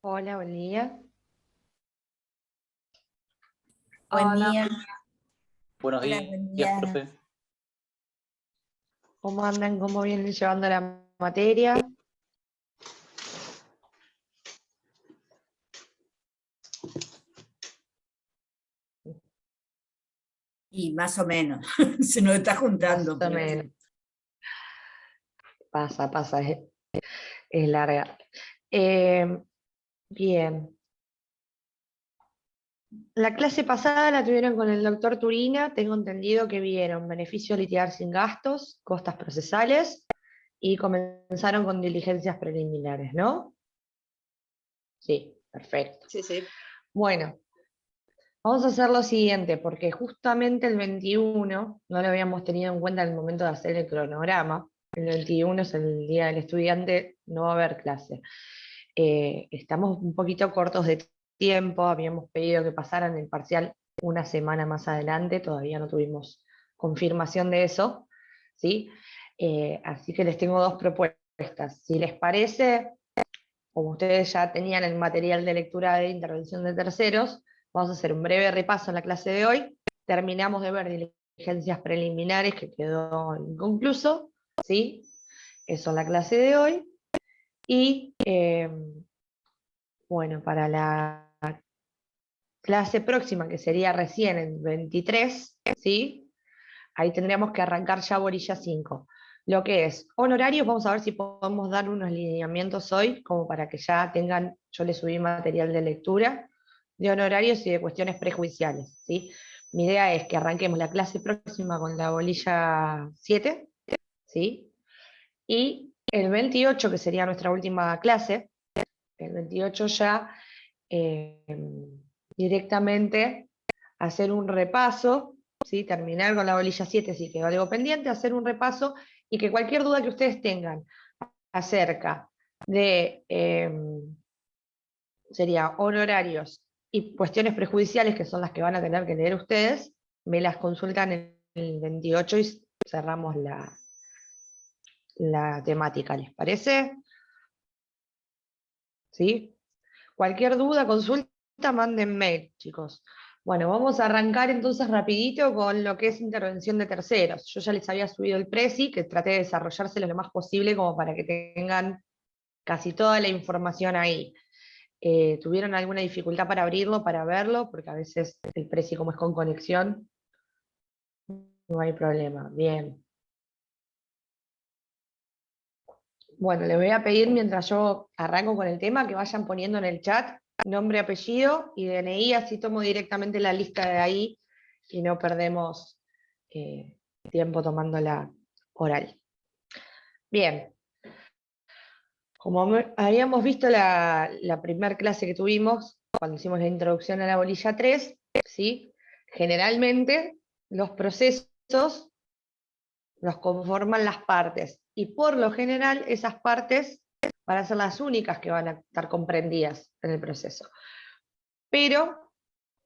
Hola, buen día. Buen Hola, día. Buenos Hola, buen días, día. profe. ¿cómo andan? ¿Cómo vienen llevando la materia? Y más o menos, se nos está Más juntando, o pero menos. Pasa, es larga. Eh, bien. La clase pasada la tuvieron con el doctor Turina. Tengo entendido que vieron beneficios litigar sin gastos, costas procesales y comenzaron con diligencias preliminares, ¿no? Sí, perfecto. Sí. Bueno, vamos a hacer lo siguiente, porque justamente el 21 no lo habíamos tenido en cuenta en el momento de hacer el cronograma. El 21 es el día del estudiante, no va a haber clase. Estamos un poquito cortos de tiempo, habíamos pedido que pasaran el parcial una semana más adelante, todavía no tuvimos confirmación de eso, ¿sí? Así que les tengo dos propuestas. Si les parece, como ustedes ya tenían el material de lectura de intervención de terceros, vamos a hacer un breve repaso en la clase de hoy. Terminamos de ver diligencias preliminares que quedó inconcluso, ¿sí? Eso en la clase de hoy. Y bueno, para la clase próxima, que sería recién en 23, ¿sí? Ahí tendríamos que arrancar ya bolilla 5. Lo que es honorarios, vamos a ver si podemos dar unos lineamientos hoy, como para que ya tengan, yo les subí material de lectura, de honorarios y de cuestiones prejuiciales, ¿sí? Mi idea es que arranquemos la clase próxima con la bolilla 7, ¿sí? Y el 28, que sería nuestra última clase, el 28 ya directamente hacer un repaso, ¿sí? Terminar con la bolilla 7 si quedó algo pendiente, hacer un repaso y que cualquier duda que ustedes tengan acerca de, sería honorarios y cuestiones prejudiciales, que son las que van a tener que leer ustedes, me las consultan en el 28 y cerramos la temática, ¿les parece? ¿Sí? Cualquier duda, consulta, manden mail, chicos. Bueno, vamos a arrancar entonces rapidito con lo que es intervención de terceros. Yo ya les había subido el presi, que traté de desarrollárselo lo más posible como para que tengan casi toda la información ahí. ¿Tuvieron alguna dificultad para abrirlo, para verlo? Porque a veces el presi, como es con conexión, no hay problema. Bien. Bueno, les voy a pedir mientras yo arranco con el tema que vayan poniendo en el chat nombre, apellido y DNI, así tomo directamente la lista de ahí y no perdemos tiempo tomando la oral. Bien, como habíamos visto la primera clase que tuvimos, cuando hicimos la introducción a la bolilla 3, ¿sí? Generalmente los procesos los conforman las partes, y por lo general esas partes van a ser las únicas que van a estar comprendidas en el proceso. Pero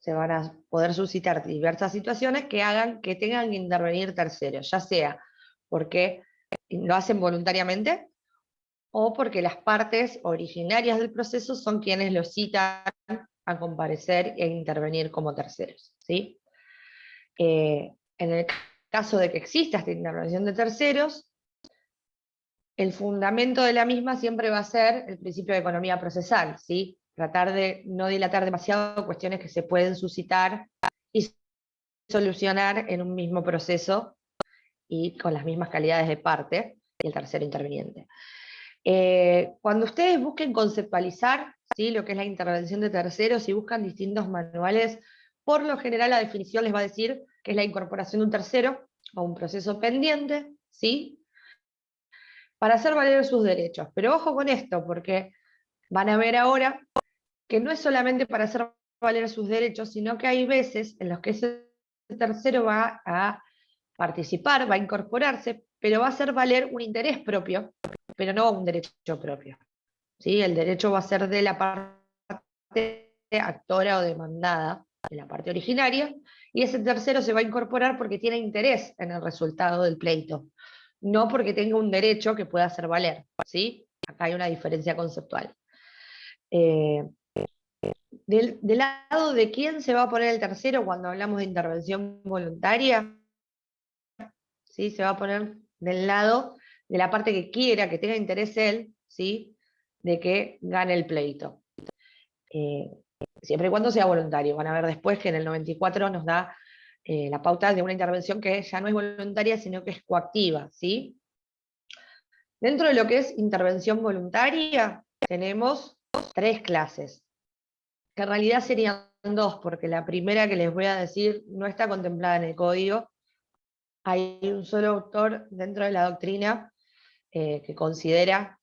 se van a poder suscitar diversas situaciones que hagan que tengan que intervenir terceros, ya sea porque lo hacen voluntariamente o porque las partes originarias del proceso son quienes los citan a comparecer e intervenir como terceros, ¿sí? En el caso de que exista esta intervención de terceros, el fundamento de la misma siempre va a ser el principio de economía procesal, ¿sí? Tratar de no dilatar demasiado cuestiones que se pueden suscitar y solucionar en un mismo proceso y con las mismas calidades de parte y el tercero interviniente. Cuando ustedes busquen conceptualizar, ¿sí?, lo que es la intervención de terceros y buscan distintos manuales, por lo general la definición les va a decir que es la incorporación de un tercero a un proceso pendiente, ¿sí?, para hacer valer sus derechos. Pero ojo con esto, porque van a ver ahora que no es solamente para hacer valer sus derechos, sino que hay veces en los que ese tercero va a participar, va a incorporarse, pero va a hacer valer un interés propio, pero no un derecho propio, ¿sí? El derecho va a ser de la parte actora o demandada, de la parte originaria, y ese tercero se va a incorporar porque tiene interés en el resultado del pleito, no porque tenga un derecho que pueda hacer valer, ¿sí? Acá hay una diferencia conceptual. Del lado de quién se va a poner el tercero cuando hablamos de intervención voluntaria, ¿sí? Se va a poner del lado de la parte que quiera, que tenga interés él, ¿sí? De que gane el pleito. Siempre y cuando sea voluntario. Van a ver después que en el 94 nos da la pauta de una intervención que ya no es voluntaria, sino que es coactiva, ¿sí? Dentro de lo que es intervención voluntaria, tenemos 3 clases, que en realidad serían 2, porque la primera que les voy a decir no está contemplada en el código. Hay un solo autor dentro de la doctrina que considera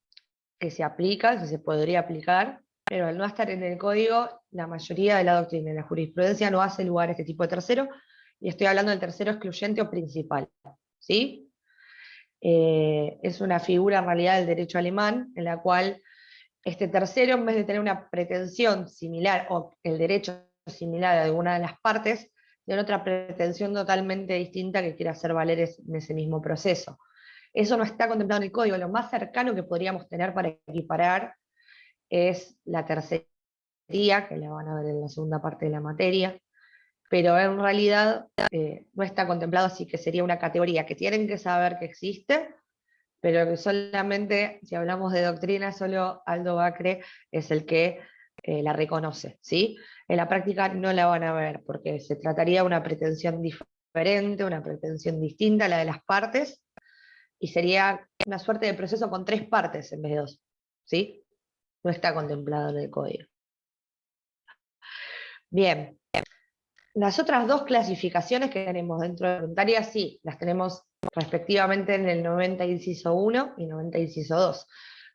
que se aplica, que se podría aplicar, pero al no estar en el código, la mayoría de la doctrina y la jurisprudencia no hace lugar a este tipo de tercero, y estoy hablando del tercero excluyente o principal, ¿sí? Es una figura en realidad del derecho alemán, en la cual este tercero, en vez de tener una pretensión similar, o el derecho similar a alguna de las partes, tiene otra pretensión totalmente distinta que quiere hacer valer en ese mismo proceso. Eso no está contemplado en el código. Lo más cercano que podríamos tener para equiparar es la tercería, que la van a ver en la segunda parte de la materia, pero en realidad no está contemplado, así que sería una categoría que tienen que saber que existe, pero que solamente, si hablamos de doctrina, solo Aldo Bacre es el que la reconoce, ¿sí? En la práctica no la van a ver, porque se trataría de una pretensión diferente, una pretensión distinta a la de las partes, y sería una suerte de proceso con 3 partes en vez de 2, ¿sí? No está contemplado en el código. Bien, las otras 2 clasificaciones que tenemos dentro de voluntaria, sí, las tenemos respectivamente en el 90 inciso 1 y 90 inciso 2.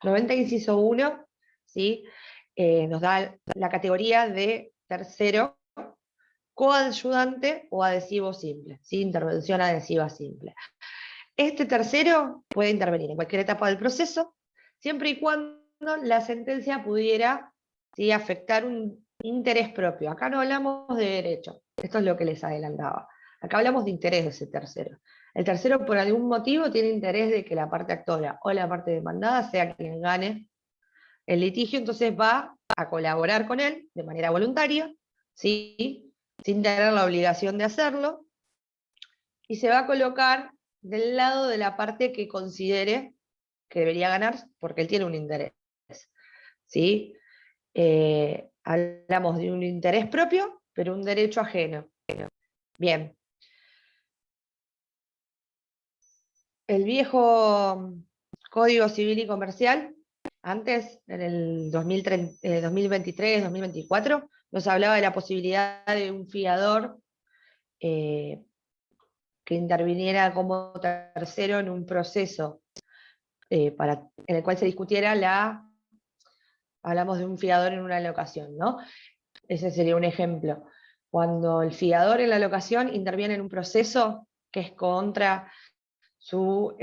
90 inciso 1, ¿sí? Nos da la categoría de tercero coadyuvante o adhesivo simple, ¿sí? Intervención adhesiva simple. Este tercero puede intervenir en cualquier etapa del proceso, siempre y cuando la sentencia pudiera, ¿sí?, afectar un interés propio. Acá no hablamos de derecho, esto es lo que les adelantaba. Acá hablamos de interés de ese tercero. El tercero, por algún motivo, tiene interés de que la parte actora o la parte demandada sea quien gane el litigio, entonces va a colaborar con él de manera voluntaria, ¿sí?, sin tener la obligación de hacerlo, y se va a colocar del lado de la parte que considere que debería ganar, porque él tiene un interés, ¿sí? Hablamos de un interés propio, pero un derecho ajeno. Bien. El viejo Código Civil y Comercial, antes, en el 2023, 2024, nos hablaba de la posibilidad de un fiador que interviniera como tercero en un proceso en el cual se discutiera hablamos de un fiador en una locación, ¿no? Ese sería un ejemplo. Cuando el fiador en la locación interviene en un proceso que es contra su,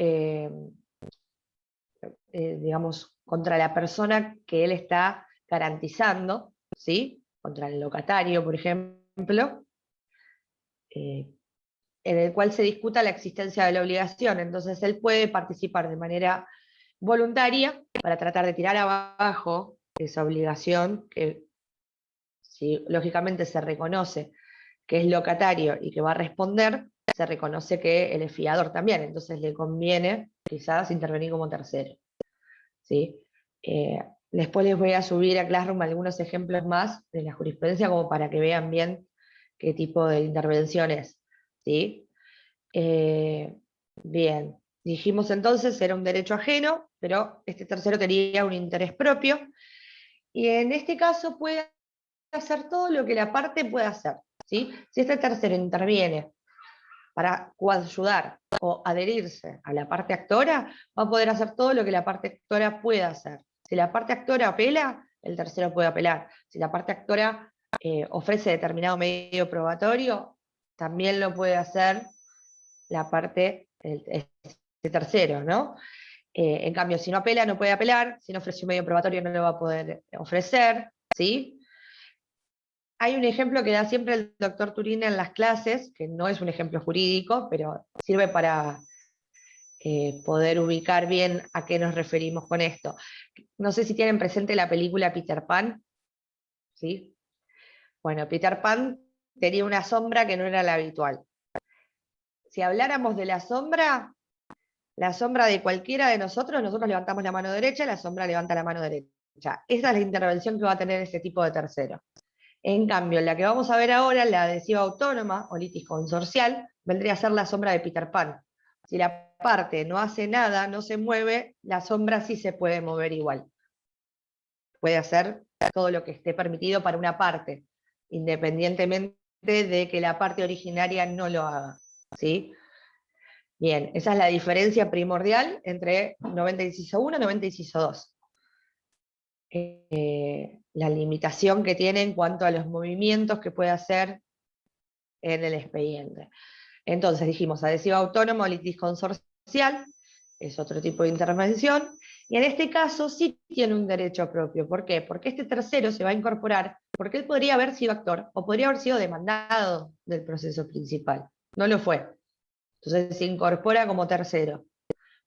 digamos, contra la persona que él está garantizando, ¿sí? Contra el locatario, por ejemplo, en el cual se discuta la existencia de la obligación. Entonces él puede participar de manera voluntaria para tratar de tirar abajo esa obligación que, si lógicamente se reconoce que es locatario y que va a responder, se reconoce que él es fiador también, entonces le conviene quizás intervenir como tercero, ¿sí? Después les voy a subir a Classroom algunos ejemplos más de la jurisprudencia como para que vean bien qué tipo de intervención es, ¿sí? Bien, dijimos entonces era un derecho ajeno, pero este tercero tenía un interés propio, y en este caso puede hacer todo lo que la parte puede hacer, ¿sí? Si este tercero interviene para coayudar o adherirse a la parte actora, va a poder hacer todo lo que la parte actora pueda hacer. Si la parte actora apela, el tercero puede apelar. Si la parte actora ofrece determinado medio probatorio, también lo puede hacer la parte, este tercero, ¿no? En cambio, si no apela, no puede apelar, si no ofrece un medio probatorio, no lo va a poder ofrecer, ¿sí? Hay un ejemplo que da siempre el doctor Turín en las clases, que no es un ejemplo jurídico, pero sirve para poder ubicar bien a qué nos referimos con esto. No sé si tienen presente la película Peter Pan, ¿sí? Bueno, Peter Pan tenía una sombra que no era la habitual. Si habláramos de la sombra de cualquiera de nosotros levantamos la mano derecha, la sombra levanta la mano derecha. Esa es la intervención que va a tener este tipo de tercero. En cambio, la que vamos a ver ahora, la adhesiva autónoma o litis consorcial, vendría a ser la sombra de Peter Pan. Si la parte no hace nada, no se mueve, la sombra sí se puede mover igual. Puede hacer todo lo que esté permitido para una parte, independientemente de que la parte originaria no lo haga, ¿sí? Bien, esa es la diferencia primordial entre 90 inciso 1 y 90 inciso 2. La limitación que tiene en cuanto a los movimientos que puede hacer en el expediente. Entonces dijimos adhesiva autónoma o litis consorcial, es otro tipo de intervención, y en este caso sí tiene un derecho propio. ¿Por qué? Porque este tercero se va a incorporar, porque él podría haber sido actor, o podría haber sido demandado del proceso principal. No lo fue. Entonces se incorpora como tercero.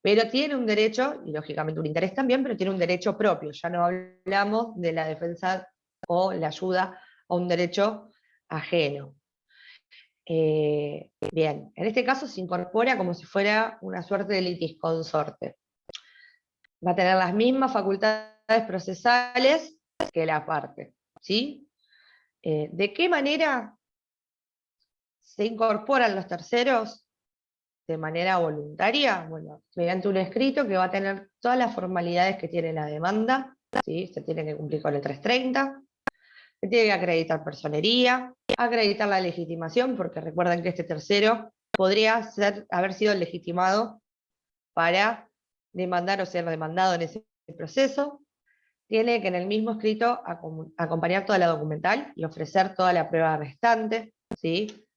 Pero tiene un derecho, y lógicamente un interés también, pero tiene un derecho propio. Ya no hablamos de la defensa o la ayuda a un derecho ajeno. Bien, en este caso se incorpora como si fuera una suerte de litisconsorte. Va a tener las mismas facultades procesales que la parte, ¿sí? ¿De qué manera se incorporan los terceros? De manera voluntaria, bueno, mediante un escrito que va a tener todas las formalidades que tiene la demanda, ¿sí? Se tiene que cumplir con el 330, se tiene que acreditar personería, acreditar la legitimación, porque recuerden que este tercero podría haber sido legitimado para demandar o ser demandado en ese proceso. Tiene que en el mismo escrito acompañar toda la documental y ofrecer toda la prueba restante, ¿sí?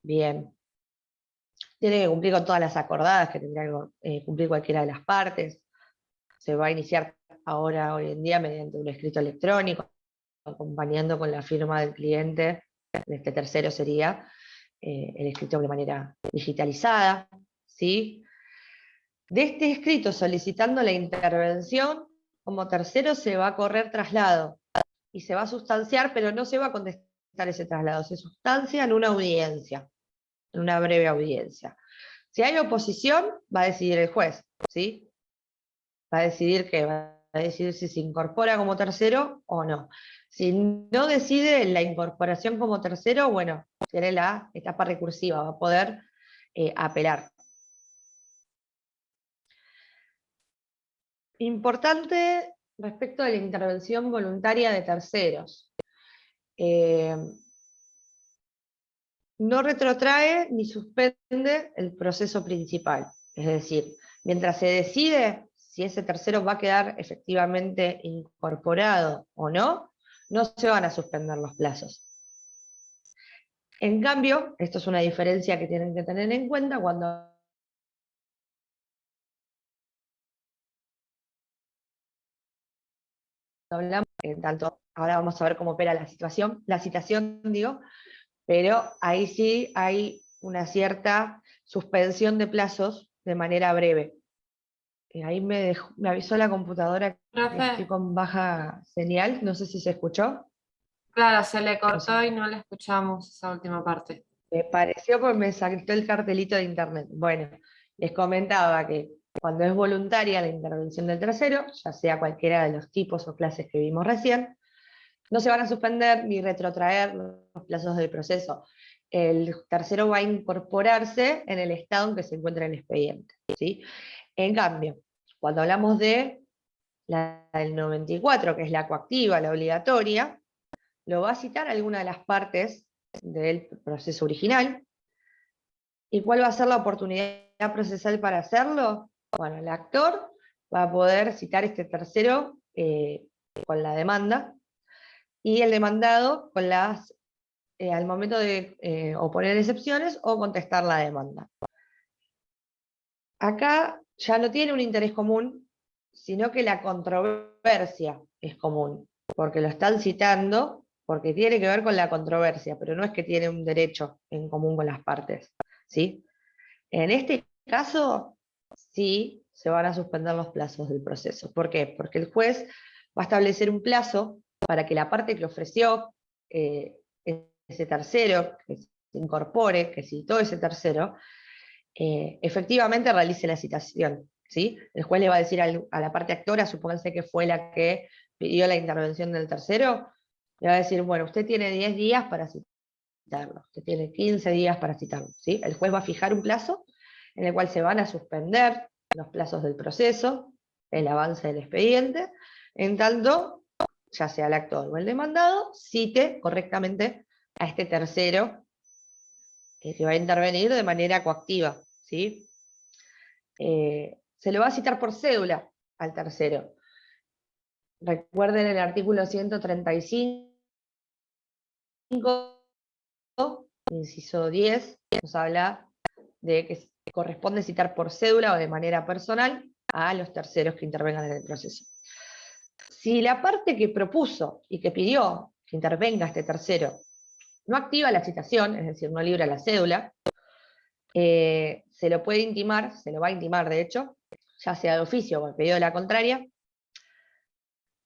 Bien. Tiene que cumplir con todas las acordadas que tendría que cumplir cualquiera de las partes. Se va a iniciar ahora, hoy en día, mediante un escrito electrónico, acompañando con la firma del cliente. De este tercero sería el escrito de manera digitalizada, ¿sí? De este escrito solicitando la intervención, como tercero se va a correr traslado y se va a sustanciar, pero no se va a contestar ese traslado, se sustancia en una audiencia, en una breve audiencia. Si hay oposición, va a decidir el juez, ¿sí? Va a decidir qué, va a decidir si se incorpora como tercero o no. Si no decide la incorporación como tercero, bueno, tiene la etapa recursiva, va a poder apelar. Importante respecto de la intervención voluntaria de terceros. No retrotrae ni suspende el proceso principal. Es decir, mientras se decide si ese tercero va a quedar efectivamente incorporado o no, no se van a suspender los plazos. En cambio, esto es una diferencia que tienen que tener en cuenta cuando hablamos, tanto ahora vamos a ver cómo opera la citación, digo, pero ahí sí hay una cierta suspensión de plazos de manera breve. Ahí me avisó la computadora que estoy Profe, con baja señal, no sé si se escuchó. claro, se le No sé. cortó y no le escuchamos esa última parte. Me pareció porque me saltó el cartelito de internet. Bueno, les comentaba que cuando es voluntaria la intervención del tercero, ya sea cualquiera de los tipos o clases que vimos recién, no se van a suspender ni retrotraer los plazos del proceso. El tercero va a incorporarse en el estado en que se encuentra el expediente, ¿sí? En cambio, cuando hablamos de la del 94, que es la coactiva, la obligatoria, lo va a citar alguna de las partes del proceso original. ¿Y cuál va a ser la oportunidad procesal para hacerlo? Bueno, el actor va a poder citar este tercero con la demanda, y el demandado con al momento de oponer excepciones o contestar la demanda. Acá ya no tiene un interés común, sino que la controversia es común, porque lo están citando, porque tiene que ver con la controversia, pero no es que tiene un derecho en común con las partes, ¿sí? En este caso, sí se van a suspender los plazos del proceso. ¿Por qué? Porque el juez va a establecer un plazo para que la parte que ofreció ese tercero, que se incorpore, que citó ese tercero, efectivamente realice la citación. ¿Sí? El juez le va a decir a la parte actora, supónganse que fue la que pidió la intervención del tercero, le va a decir, bueno, usted tiene 10 días para citarlo, usted tiene 15 días para citarlo. ¿Sí? El juez va a fijar un plazo en el cual se van a suspender los plazos del proceso, el avance del expediente, en tanto, ya sea el actor o el demandado, cite correctamente a este tercero que va a intervenir de manera coactiva. ¿Sí? Se lo va a citar por cédula al tercero. Recuerden el artículo 135, inciso 10, nos habla de que corresponde citar por cédula o de manera personal a los terceros que intervengan en el proceso. Si la parte que propuso y que pidió que intervenga este tercero no activa la citación, es decir, no libra la cédula, se lo puede intimar, se lo va a intimar de hecho, ya sea de oficio o el pedido de la contraria,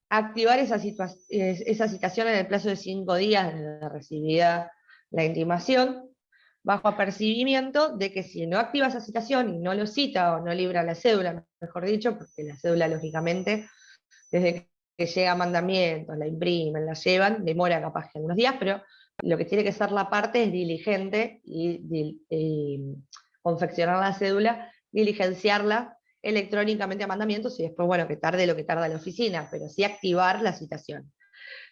activar esa citación en el plazo de 5 días desde recibida la intimación, bajo apercibimiento de que si no activa esa citación y no lo cita o no libra la cédula, mejor dicho, porque la cédula lógicamente, desde que llega a mandamientos, la imprimen, la llevan, demora capaz que algunos días, pero lo que tiene que ser la parte es diligente y confeccionar la cédula, diligenciarla electrónicamente a mandamientos y después, bueno, que tarde lo que tarda la oficina, pero sí activar la citación.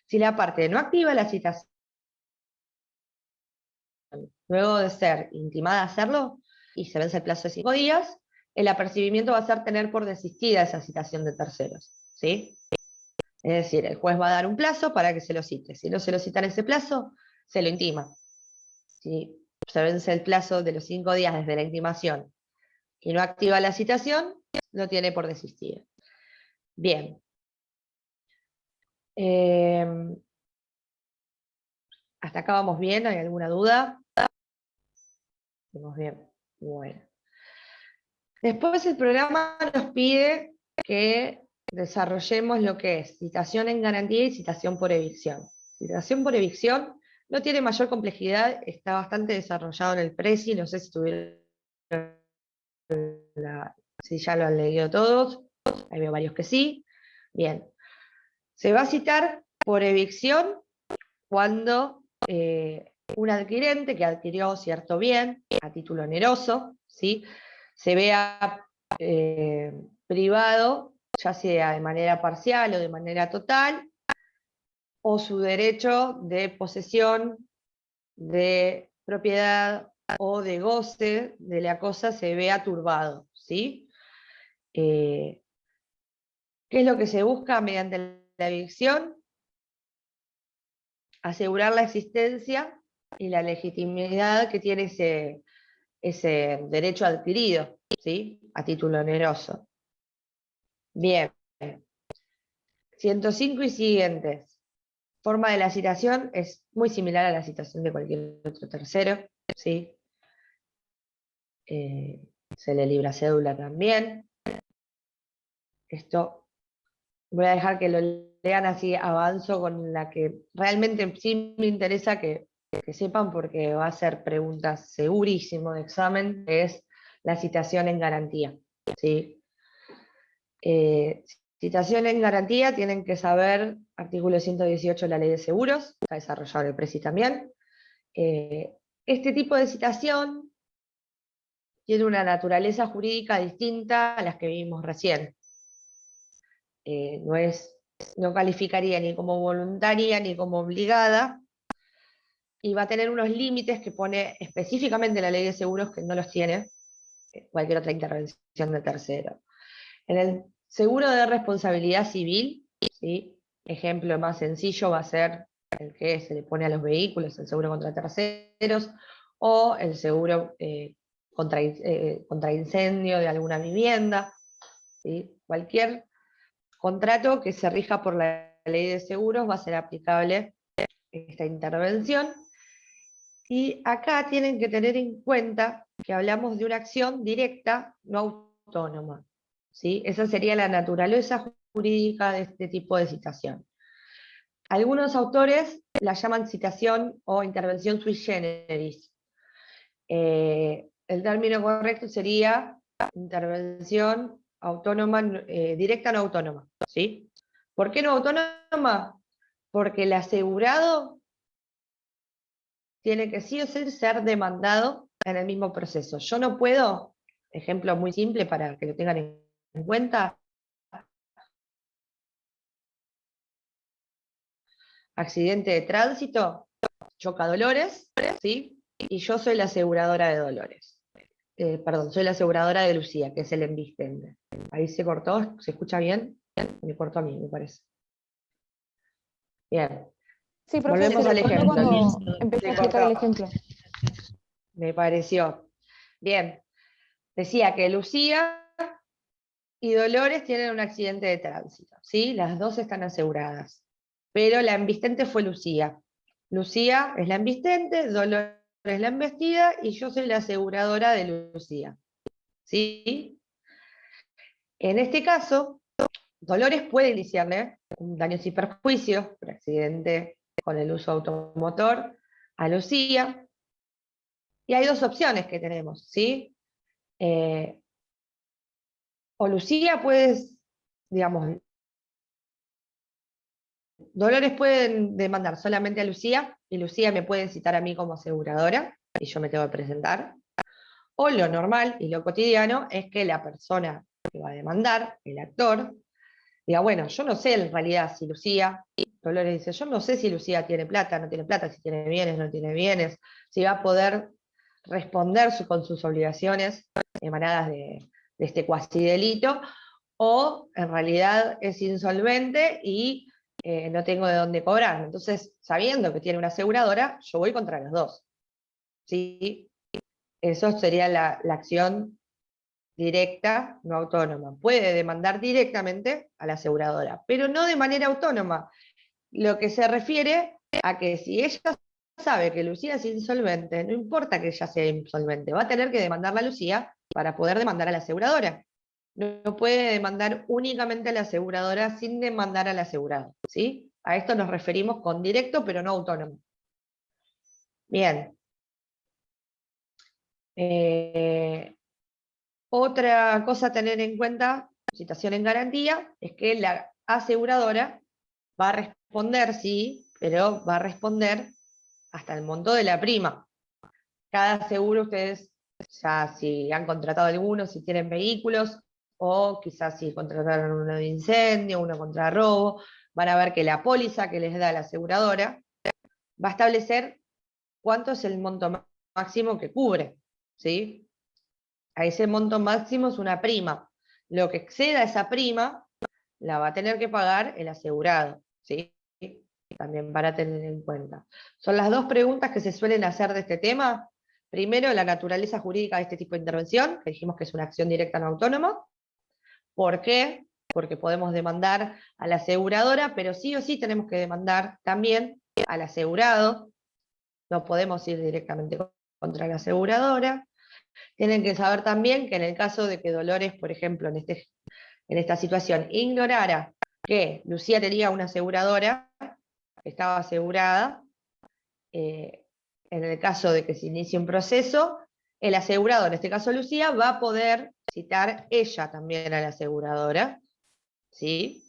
Si la parte no activa la citación, luego de ser intimada a hacerlo, y se vence el plazo de 5 días, el apercibimiento va a ser tener por desistida esa citación de terceros. ¿Sí? Es decir, el juez va a dar un plazo para que se lo cite. Si no se lo cita en ese plazo, se lo intima. Si se vence el plazo de los 5 días desde la intimación y no activa la citación, lo tiene por desistida. Bien. ¿Hasta acá vamos bien? ¿Hay alguna duda? Vamos bien. Bueno. Después el programa nos pide que desarrollemos lo que es citación en garantía y citación por evicción. Citación por evicción no tiene mayor complejidad, está bastante desarrollado en el PRESI, no sé si si ya lo han leído todos, ahí veo varios que sí. Bien, se va a citar por evicción cuando un adquirente que adquirió cierto bien a título oneroso, ¿sí? Se vea privado, ya sea de manera parcial o de manera total, o su derecho de posesión, de propiedad o de goce de la cosa se vea turbado. ¿Sí? ¿Qué es lo que se busca mediante la evicción? Asegurar la existencia y la legitimidad que tiene ese derecho adquirido, ¿sí? A título oneroso. Bien. 105 y siguientes. Forma de la citación es muy similar a la citación de cualquier otro tercero, ¿sí? Se le libra cédula también. Esto voy a dejar que lo lean así, avanzo con la que realmente sí me interesa que sepan porque va a ser preguntas segurísimo de examen, que es la citación en garantía. ¿Sí? Citación en garantía, tienen que saber, artículo 118 de la Ley de Seguros, está desarrollado en el PRESI también. Este tipo de citación tiene una naturaleza jurídica distinta a las que vimos recién. No calificaría ni como voluntaria ni como obligada, y va a tener unos límites que pone específicamente la Ley de Seguros que no los tiene cualquier otra intervención de tercero. En el seguro de responsabilidad civil, ¿sí? Ejemplo más sencillo va a ser el que se le pone a los vehículos, el seguro contra terceros, o el seguro contra incendio de alguna vivienda. ¿Sí? Cualquier contrato que se rija por la ley de seguros va a ser aplicable esta intervención. Y acá tienen que tener en cuenta que hablamos de una acción directa, no autónoma. ¿Sí? Esa sería la naturaleza jurídica de este tipo de citación. Algunos autores la llaman citación o intervención sui generis. El término correcto sería intervención autónoma, directa no autónoma. ¿Sí? ¿Por qué no autónoma? Porque el asegurado tiene que sí o sí ser demandado en el mismo proceso. Yo no puedo, ejemplo muy simple para que lo tengan en cuenta, accidente de tránsito, choca Dolores, ¿sí? Y yo soy la aseguradora de Dolores. Perdón, soy la aseguradora de Lucía, que es el embistente. Ahí se cortó, ¿se escucha bien? Me cortó a mí, me parece. Bien, Sí, profe, volvemos se al le cortó ejemplo. cuando empezó Se a explicar el cortó, ejemplo. me pareció. Bien, decía que Lucía y Dolores tienen un accidente de tránsito, ¿sí? Las dos están aseguradas, pero la embistente fue Lucía. Lucía es la embistente, Dolores es la embestida y yo soy la aseguradora de Lucía, ¿sí? En este caso, Dolores puede iniciarle un daños y perjuicios por accidente con el uso automotor a Lucía, y hay dos opciones que tenemos, ¿sí? O Lucía puede, digamos, Dolores pueden demandar solamente a Lucía, y Lucía me puede citar a mí como aseguradora, y yo me tengo que presentar. O lo normal y lo cotidiano es que la persona que va a demandar, el actor, diga, bueno, yo no sé en realidad si Lucía, Dolores dice, yo no sé si Lucía tiene plata, no tiene plata, si tiene bienes, no tiene bienes, si va a poder responder con sus obligaciones emanadas de este cuasi delito, o en realidad es insolvente y no tengo de dónde cobrar. Entonces, sabiendo que tiene una aseguradora, yo voy contra los dos. ¿Sí? Eso sería la acción directa, no autónoma. Puede demandar directamente a la aseguradora, pero no de manera autónoma. Lo que se refiere a que si ella sabe que Lucía es insolvente, no importa que ella sea insolvente, va a tener que demandarla a Lucía para poder demandar a la aseguradora. No puede demandar únicamente a la aseguradora sin demandar al asegurado, ¿sí? A esto nos referimos con directo, pero no autónomo. Bien. Otra cosa a tener en cuenta, citación en garantía, es que la aseguradora va a responder, sí, pero va a responder hasta el monto de la prima. Cada seguro ustedes, ya si han contratado alguno, si tienen vehículos, o quizás si contrataron uno de incendio, uno contra robo, van a ver que la póliza que les da la aseguradora va a establecer cuánto es el monto máximo que cubre, ¿sí? A ese monto máximo es una prima. Lo que exceda esa prima la va a tener que pagar el asegurado, ¿sí? También para tener en cuenta. Son las dos preguntas que se suelen hacer de este tema. Primero, la naturaleza jurídica de este tipo de intervención, que dijimos que es una acción directa no autónoma. ¿Por qué? Porque podemos demandar a la aseguradora, pero sí o sí tenemos que demandar también al asegurado. No podemos ir directamente contra la aseguradora. Tienen que saber también que en el caso de que Dolores, por ejemplo, en esta situación, ignorara que Lucía tenía una aseguradora, estaba asegurada, en el caso de que se inicie un proceso, el asegurado, en este caso Lucía, va a poder citar ella también a la aseguradora, ¿sí?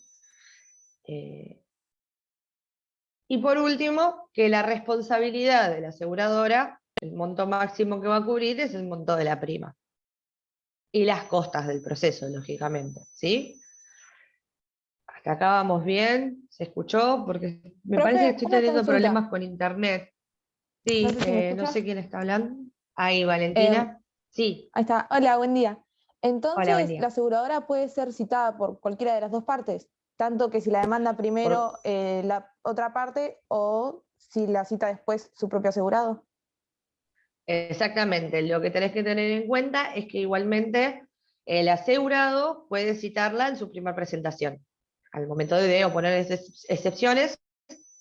Y por último, que la responsabilidad de la aseguradora, el monto máximo que va a cubrir es el monto de la prima. Y las costas del proceso, lógicamente, ¿sí? Hasta acá vamos bien, ¿se escuchó? Porque me parece que Profe, estoy una teniendo consulta. problemas con internet. Sí, No sé si me no escuchas. sé quién está hablando. Ahí, Em, Valentina. Sí, Ahí está. Hola, buen día. hola, buen Entonces, la día. aseguradora puede ser citada por cualquiera de las dos partes, tanto que si la demanda Por- primero la otra parte o si la cita después su propio asegurado. Exactamente, lo que tenés que tener en cuenta es que igualmente el asegurado puede citarla en su primera presentación, al momento de oponer excepciones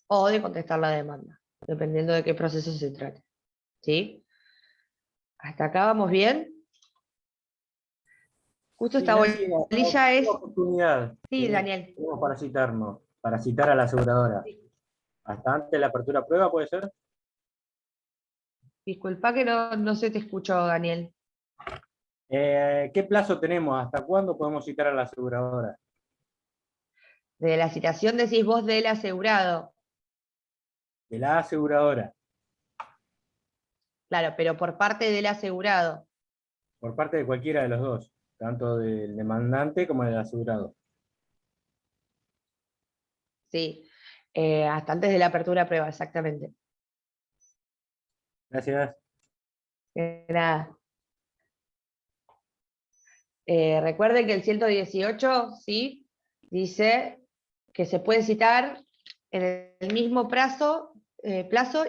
o de contestar la demanda, dependiendo de qué proceso se trate. ¿sí? ¿Hasta acá vamos bien? Justo Sí, esta Nancy, la bolilla es... oportunidad Sí, que Daniel. tenemos para citarnos, para citar a la aseguradora. Hasta antes de la apertura a prueba, ¿puede ser? Disculpa que no se te escuchó, Daniel. ¿Qué plazo tenemos? ¿Hasta cuándo podemos citar a la aseguradora? De la citación decís vos del asegurado. De la aseguradora, Claro, pero por parte del asegurado. por parte de cualquiera de los dos, tanto del demandante como del asegurado. Sí. Hasta antes de la apertura a prueba, exactamente. Gracias. Nada. Recuerden que el 118, ¿sí? Dice que se puede citar en el mismo plazo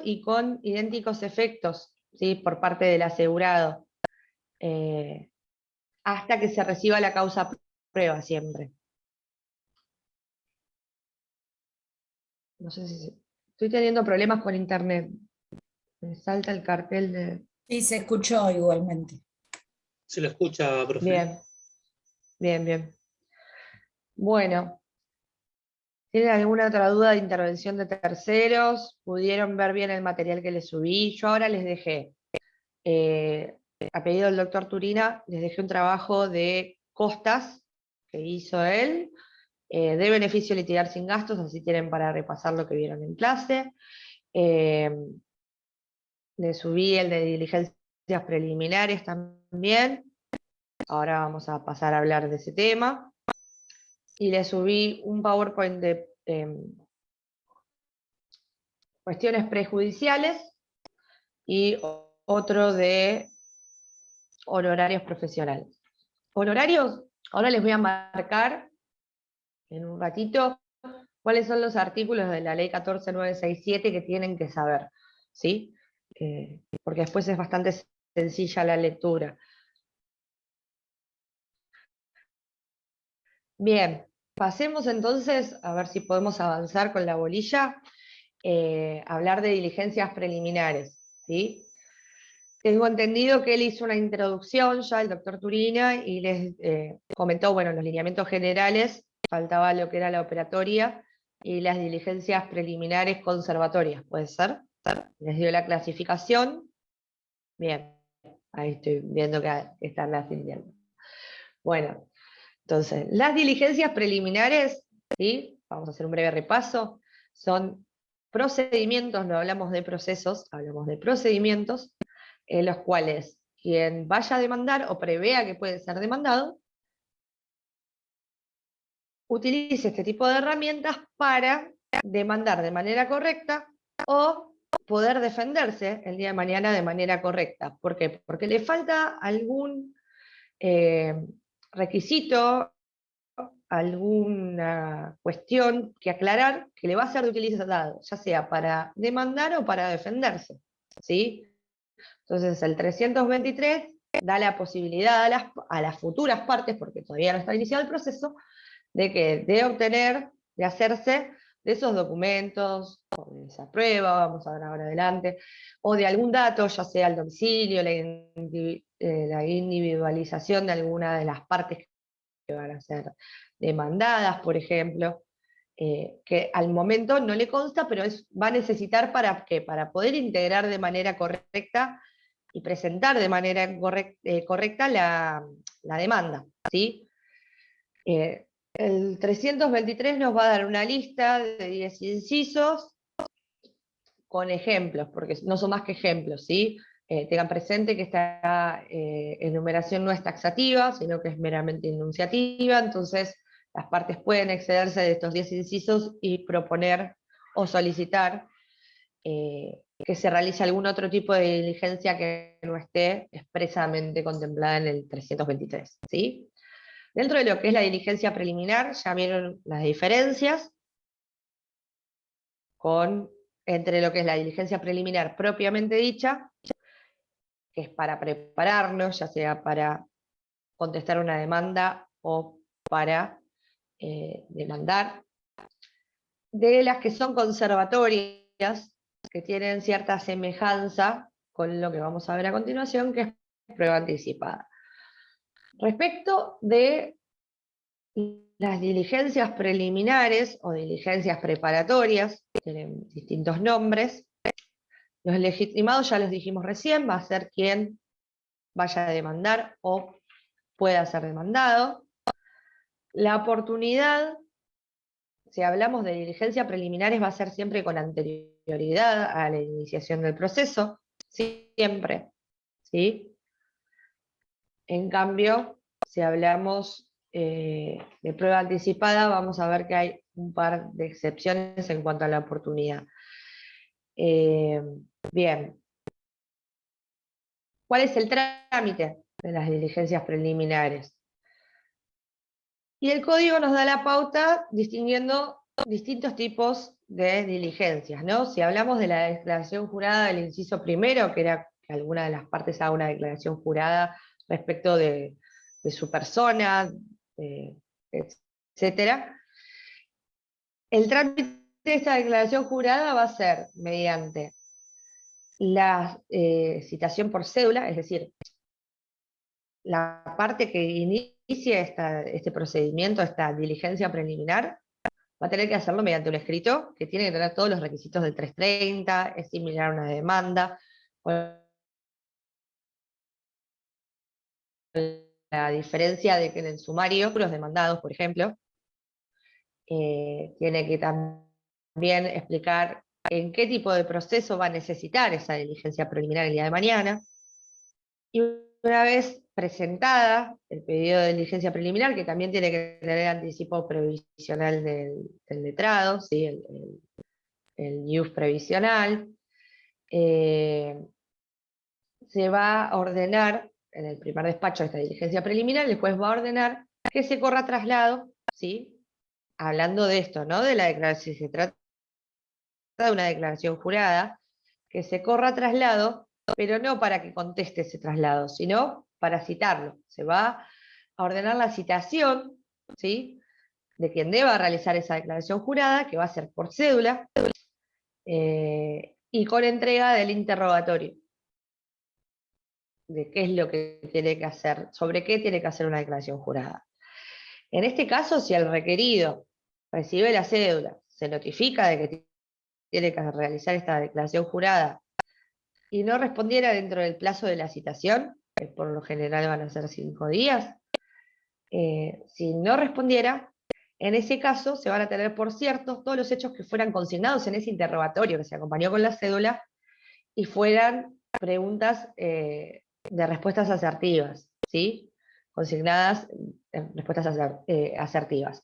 y con idénticos efectos, ¿sí? Por parte del asegurado, hasta que se reciba la causa prueba siempre. No sé si... Estoy teniendo problemas con internet. Me salta el cartel de... Sí, se escuchó igualmente. Se lo escucha, profe. Bien, bien, bien. Bueno, ¿tienen alguna otra duda de intervención de terceros? ¿Pudieron ver bien el material que les subí? Yo ahora les dejé, a pedido del doctor Turina, les dejé un trabajo de costas que hizo él, de beneficio litigar sin gastos, así tienen para repasar lo que vieron en clase. Les subí el de diligencias preliminares también. Ahora vamos a pasar a hablar de ese tema. Y le subí un PowerPoint de cuestiones prejudiciales y otro de honorarios profesionales. Honorarios, ahora les voy a marcar en un ratito cuáles son los artículos de la ley 14967 que tienen que saber, ¿sí? Porque después es bastante sencilla la lectura. Bien, pasemos entonces a ver si podemos avanzar con la bolilla, hablar de diligencias preliminares, ¿sí? Tengo entendido que él hizo una introducción ya, el doctor Turina, y les comentó, bueno, los lineamientos generales, faltaba lo que era la operatoria y las diligencias preliminares conservatorias, ¿puede ser? Les dio la clasificación. Bien, ahí estoy viendo que están asintiendo. Bueno, entonces, las diligencias preliminares, ¿sí? Vamos a hacer un breve repaso, son procedimientos, no hablamos de procesos, hablamos de procedimientos, en los cuales quien vaya a demandar o prevea que puede ser demandado, utilice este tipo de herramientas para demandar de manera correcta o poder defenderse el día de mañana de manera correcta. ¿Por qué? Porque le falta algún requisito, alguna cuestión que aclarar que le va a ser de utilizado, ya sea para demandar o para defenderse, ¿sí? Entonces el 323 da la posibilidad a las futuras partes, porque todavía no está iniciado el proceso, de obtener, de hacerse de esos documentos, o de esa prueba, vamos a ver ahora adelante, o de algún dato, ya sea el domicilio, la individualización de alguna de las partes que van a ser demandadas, por ejemplo, que al momento no le consta, pero va a necesitar para ¿qué? Para poder integrar de manera correcta y presentar de manera correcta la demanda, ¿sí? El 323 nos va a dar una lista de 10 incisos con ejemplos, porque no son más que ejemplos, ¿sí? Tengan presente que esta enumeración no es taxativa, sino que es meramente enunciativa, entonces las partes pueden excederse de estos 10 incisos y proponer o solicitar que se realice algún otro tipo de diligencia que no esté expresamente contemplada en el 323, ¿sí? Dentro de lo que es la diligencia preliminar, ya vieron las diferencias entre lo que es la diligencia preliminar propiamente dicha, que es para prepararnos, ya sea para contestar una demanda o para demandar, de las que son conservatorias, que tienen cierta semejanza con lo que vamos a ver a continuación, que es prueba anticipada. Respecto de las diligencias preliminares o diligencias preparatorias, tienen distintos nombres. Los legitimados ya los dijimos recién, va a ser quien vaya a demandar o pueda ser demandado. La oportunidad, si hablamos de diligencias preliminares, va a ser siempre con anterioridad a la iniciación del proceso, siempre, ¿sí? En cambio, si hablamos de prueba anticipada, vamos a ver que hay un par de excepciones en cuanto a la oportunidad. Bien. ¿Cuál es el trámite de las diligencias preliminares? Y el código nos da la pauta distinguiendo distintos tipos de diligencias, ¿no? Si hablamos de la declaración jurada del inciso primero, que era que alguna de las partes haga una declaración jurada respecto de su persona, etcétera, el trámite de esta declaración jurada va a ser mediante la citación por cédula, es decir, la parte que inicie este procedimiento, esta diligencia preliminar, va a tener que hacerlo mediante un escrito que tiene que tener todos los requisitos del 330, es similar a una demanda. La diferencia de que en el sumario, los demandados, por ejemplo, tiene que también explicar en qué tipo de proceso va a necesitar esa diligencia preliminar el día de mañana. Y una vez presentada el pedido de diligencia preliminar, que también tiene que tener anticipo previsional del letrado, ¿sí? el IUF previsional, se va a ordenar, en el primer despacho de esta diligencia preliminar, el juez va a ordenar que se corra traslado, ¿sí? Hablando de esto, ¿no? De la declaración, si se trata de una declaración jurada, que se corra traslado, pero no para que conteste ese traslado, sino para citarlo. Se va a ordenar la citación, ¿sí? De quien deba realizar esa declaración jurada, que va a ser por cédula, y con entrega del interrogatorio, de qué es lo que tiene que hacer, sobre qué tiene que hacer una declaración jurada. En este caso, si el requerido recibe la cédula, se notifica de que tiene que realizar esta declaración jurada, y no respondiera dentro del plazo de la citación, que por lo general van a ser 5 días, si no respondiera, en ese caso se van a tener por ciertos todos los hechos que fueran consignados en ese interrogatorio que se acompañó con la cédula, y fueran preguntas de respuestas asertivas, ¿sí? Consignadas en respuestas asertivas.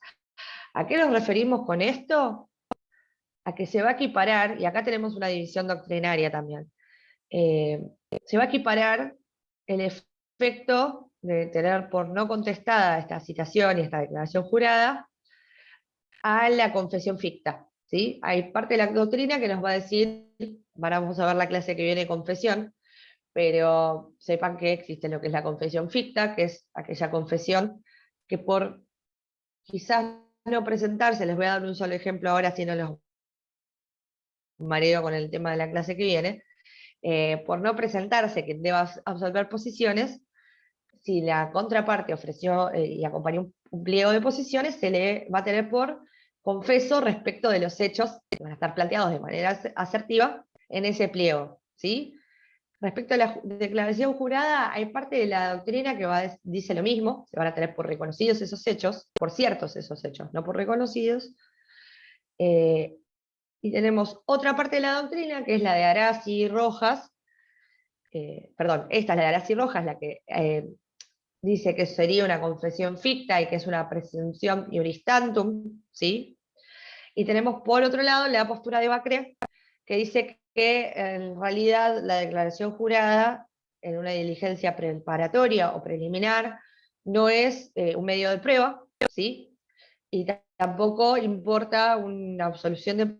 ¿A qué nos referimos con esto? A que se va a equiparar, y acá tenemos una división doctrinaria también, se va a equiparar el efecto de tener por no contestada esta citación y esta declaración jurada a la confesión ficta, ¿sí? Hay parte de la doctrina que nos va a decir, vamos a ver la clase que viene confesión, pero sepan que existe lo que es la confesión ficta, que es aquella confesión que por quizás no presentarse, les voy a dar un solo ejemplo ahora si no los mareo con el tema de la clase que viene, por no presentarse quien deba absolver posiciones, si la contraparte ofreció y acompañó un pliego de posiciones, se le va a tener por confeso respecto de los hechos que van a estar planteados de manera asertiva en ese pliego, ¿sí? Respecto a la declaración jurada, hay parte de la doctrina que dice lo mismo, se van a tener por reconocidos esos hechos, por ciertos esos hechos, no por reconocidos. Y tenemos otra parte de la doctrina, que es la de Arasi y Rojas, perdón, esta es la de Arasi y Rojas, la que dice que sería una confesión ficta y que es una presunción iuris tantum, ¿sí? Y tenemos por otro lado la postura de Bacré, que dice que en realidad la declaración jurada en una diligencia preparatoria o preliminar no es un medio de prueba, ¿sí? Y tampoco importa una absolución de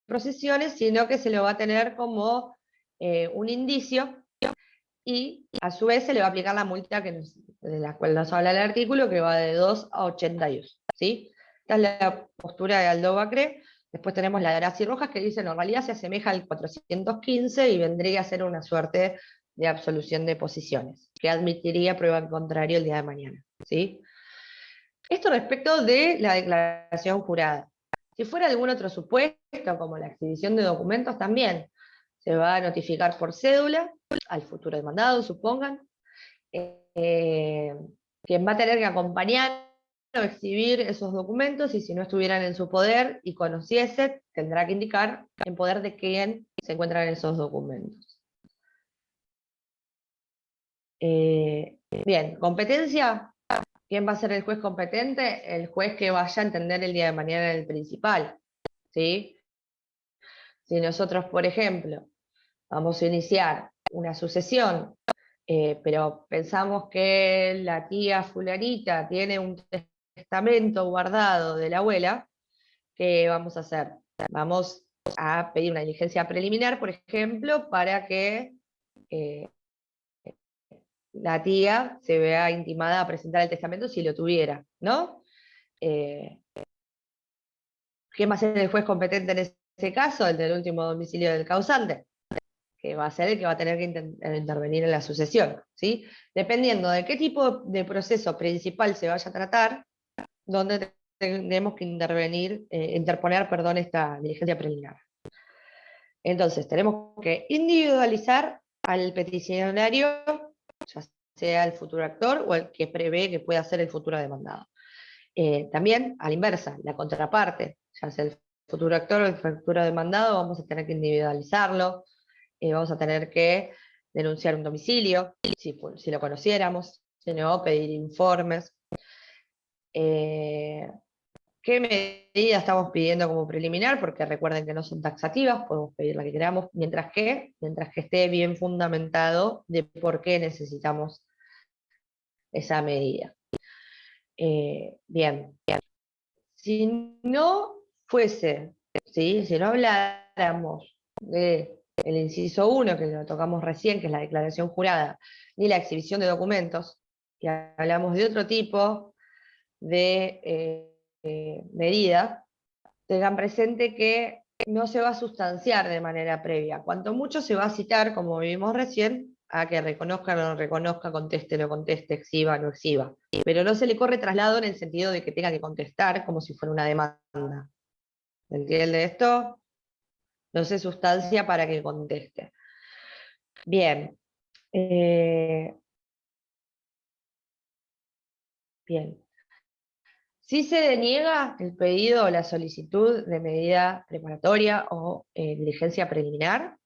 procesiones, sino que se lo va a tener como un indicio, y a su vez se le va a aplicar la multa de la cual nos habla el artículo, que va de 2 a 80 euros, ¿sí? Esta es la postura de Aldo Bacré, Después tenemos la de Arás y Rojas que dice, en realidad se asemeja al 415 y vendría a ser una suerte de absolución de posiciones, que admitiría prueba en contrario el día de mañana, ¿sí? Esto respecto de la declaración jurada. Si fuera algún otro supuesto, como la exhibición de documentos, también se va a notificar por cédula al futuro demandado, supongan, quien va a tener que acompañar o exhibir esos documentos, y si no estuvieran en su poder y conociese, tendrá que indicar en poder de quién se encuentran esos documentos. Bien, competencia. ¿Quién va a ser el juez competente? El juez que vaya a entender el día de mañana el principal, ¿sí? Si nosotros, por ejemplo, vamos a iniciar una sucesión, pero pensamos que la tía fulanita tiene un testamento guardado de la abuela, ¿qué vamos a hacer? Vamos a pedir una diligencia preliminar, por ejemplo, para que la tía se vea intimada a presentar el testamento si lo tuviera, ¿no? ¿Quién va a ser el juez competente en ese caso? El del último domicilio del causante, que va a ser el que va a tener que intervenir en la sucesión, ¿sí? Dependiendo de qué tipo de proceso principal se vaya a tratar, donde tenemos que interponer, perdón, esta diligencia preliminar. Entonces, tenemos que individualizar al peticionario, ya sea el futuro actor o el que prevé que pueda ser el futuro demandado. También, a la inversa, la contraparte, ya sea el futuro actor o el futuro demandado, vamos a tener que individualizarlo, vamos a tener que denunciar un domicilio, si lo conociéramos, si no, pedir informes. ¿Qué medida estamos pidiendo como preliminar? Porque recuerden que no son taxativas, podemos pedir la que queramos, mientras que esté bien fundamentado de por qué necesitamos esa medida. Bien. Si no fuese, ¿sí? Si no habláramos del inciso 1, que lo tocamos recién, que es la declaración jurada, ni la exhibición de documentos, y hablamos de otro tipo de medida, tengan presente que no se va a sustanciar de manera previa. Cuanto mucho se va a citar, como vimos recién, a que reconozca o no reconozca, conteste o no conteste, exhiba o no exhiba. Pero no se le corre traslado en el sentido de que tenga que contestar como si fuera una demanda. ¿Entiende esto? No se sustancia para que conteste. Bien. Bien. Si se deniega el pedido o la solicitud de medida preparatoria o diligencia preliminar,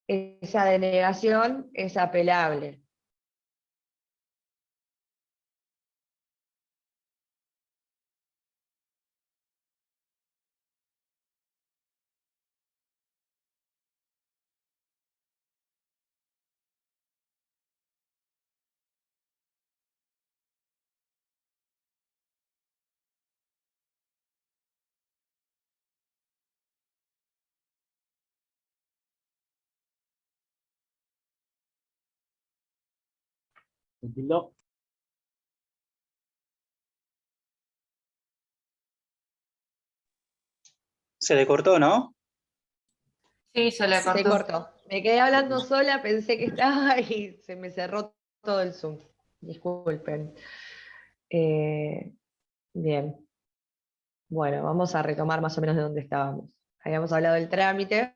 esa denegación es apelable. ¿Se tildó? Se le cortó, ¿no? Sí, se le Se cortó. cortó. Me quedé hablando sola, pensé que estaba y se me cerró todo el Zoom. Disculpen. Bien. Bueno, vamos a retomar más o menos de dónde estábamos. Habíamos hablado del trámite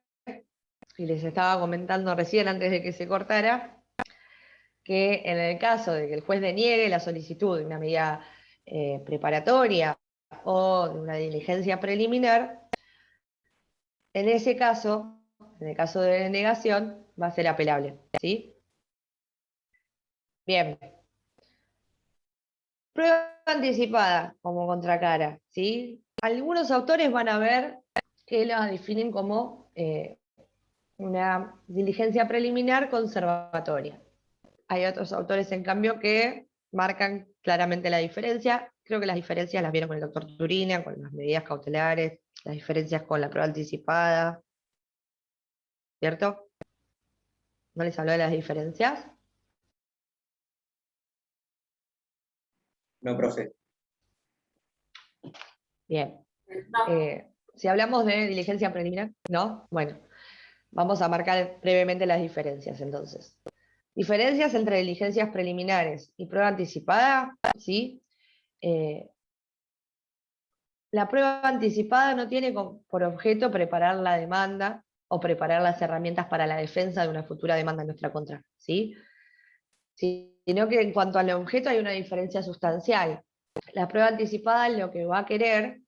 y les estaba comentando recién, antes de que se cortara, que en el caso de que el juez deniegue la solicitud de una medida preparatoria o de una diligencia preliminar, en ese caso, en el caso de denegación, va a ser apelable, ¿sí? Bien. Prueba anticipada como contracara, ¿sí? Algunos autores van a ver que la definen como una diligencia preliminar conservatoria. Hay otros autores, en cambio, que marcan claramente la diferencia. Creo que las diferencias las vieron con el doctor Turina, con las medidas cautelares, las diferencias con la prueba anticipada, ¿cierto? ¿No les habló de las diferencias? No, profe. Bien. Si hablamos de diligencia preliminar, ¿no? Bueno, vamos a marcar brevemente las diferencias entonces. Diferencias entre diligencias preliminares y prueba anticipada, ¿sí? La prueba anticipada no tiene por objeto preparar la demanda o preparar las herramientas para la defensa de una futura demanda en nuestra contra, ¿sí? Sino que en cuanto al objeto hay una diferencia sustancial. La prueba anticipada lo que va a querer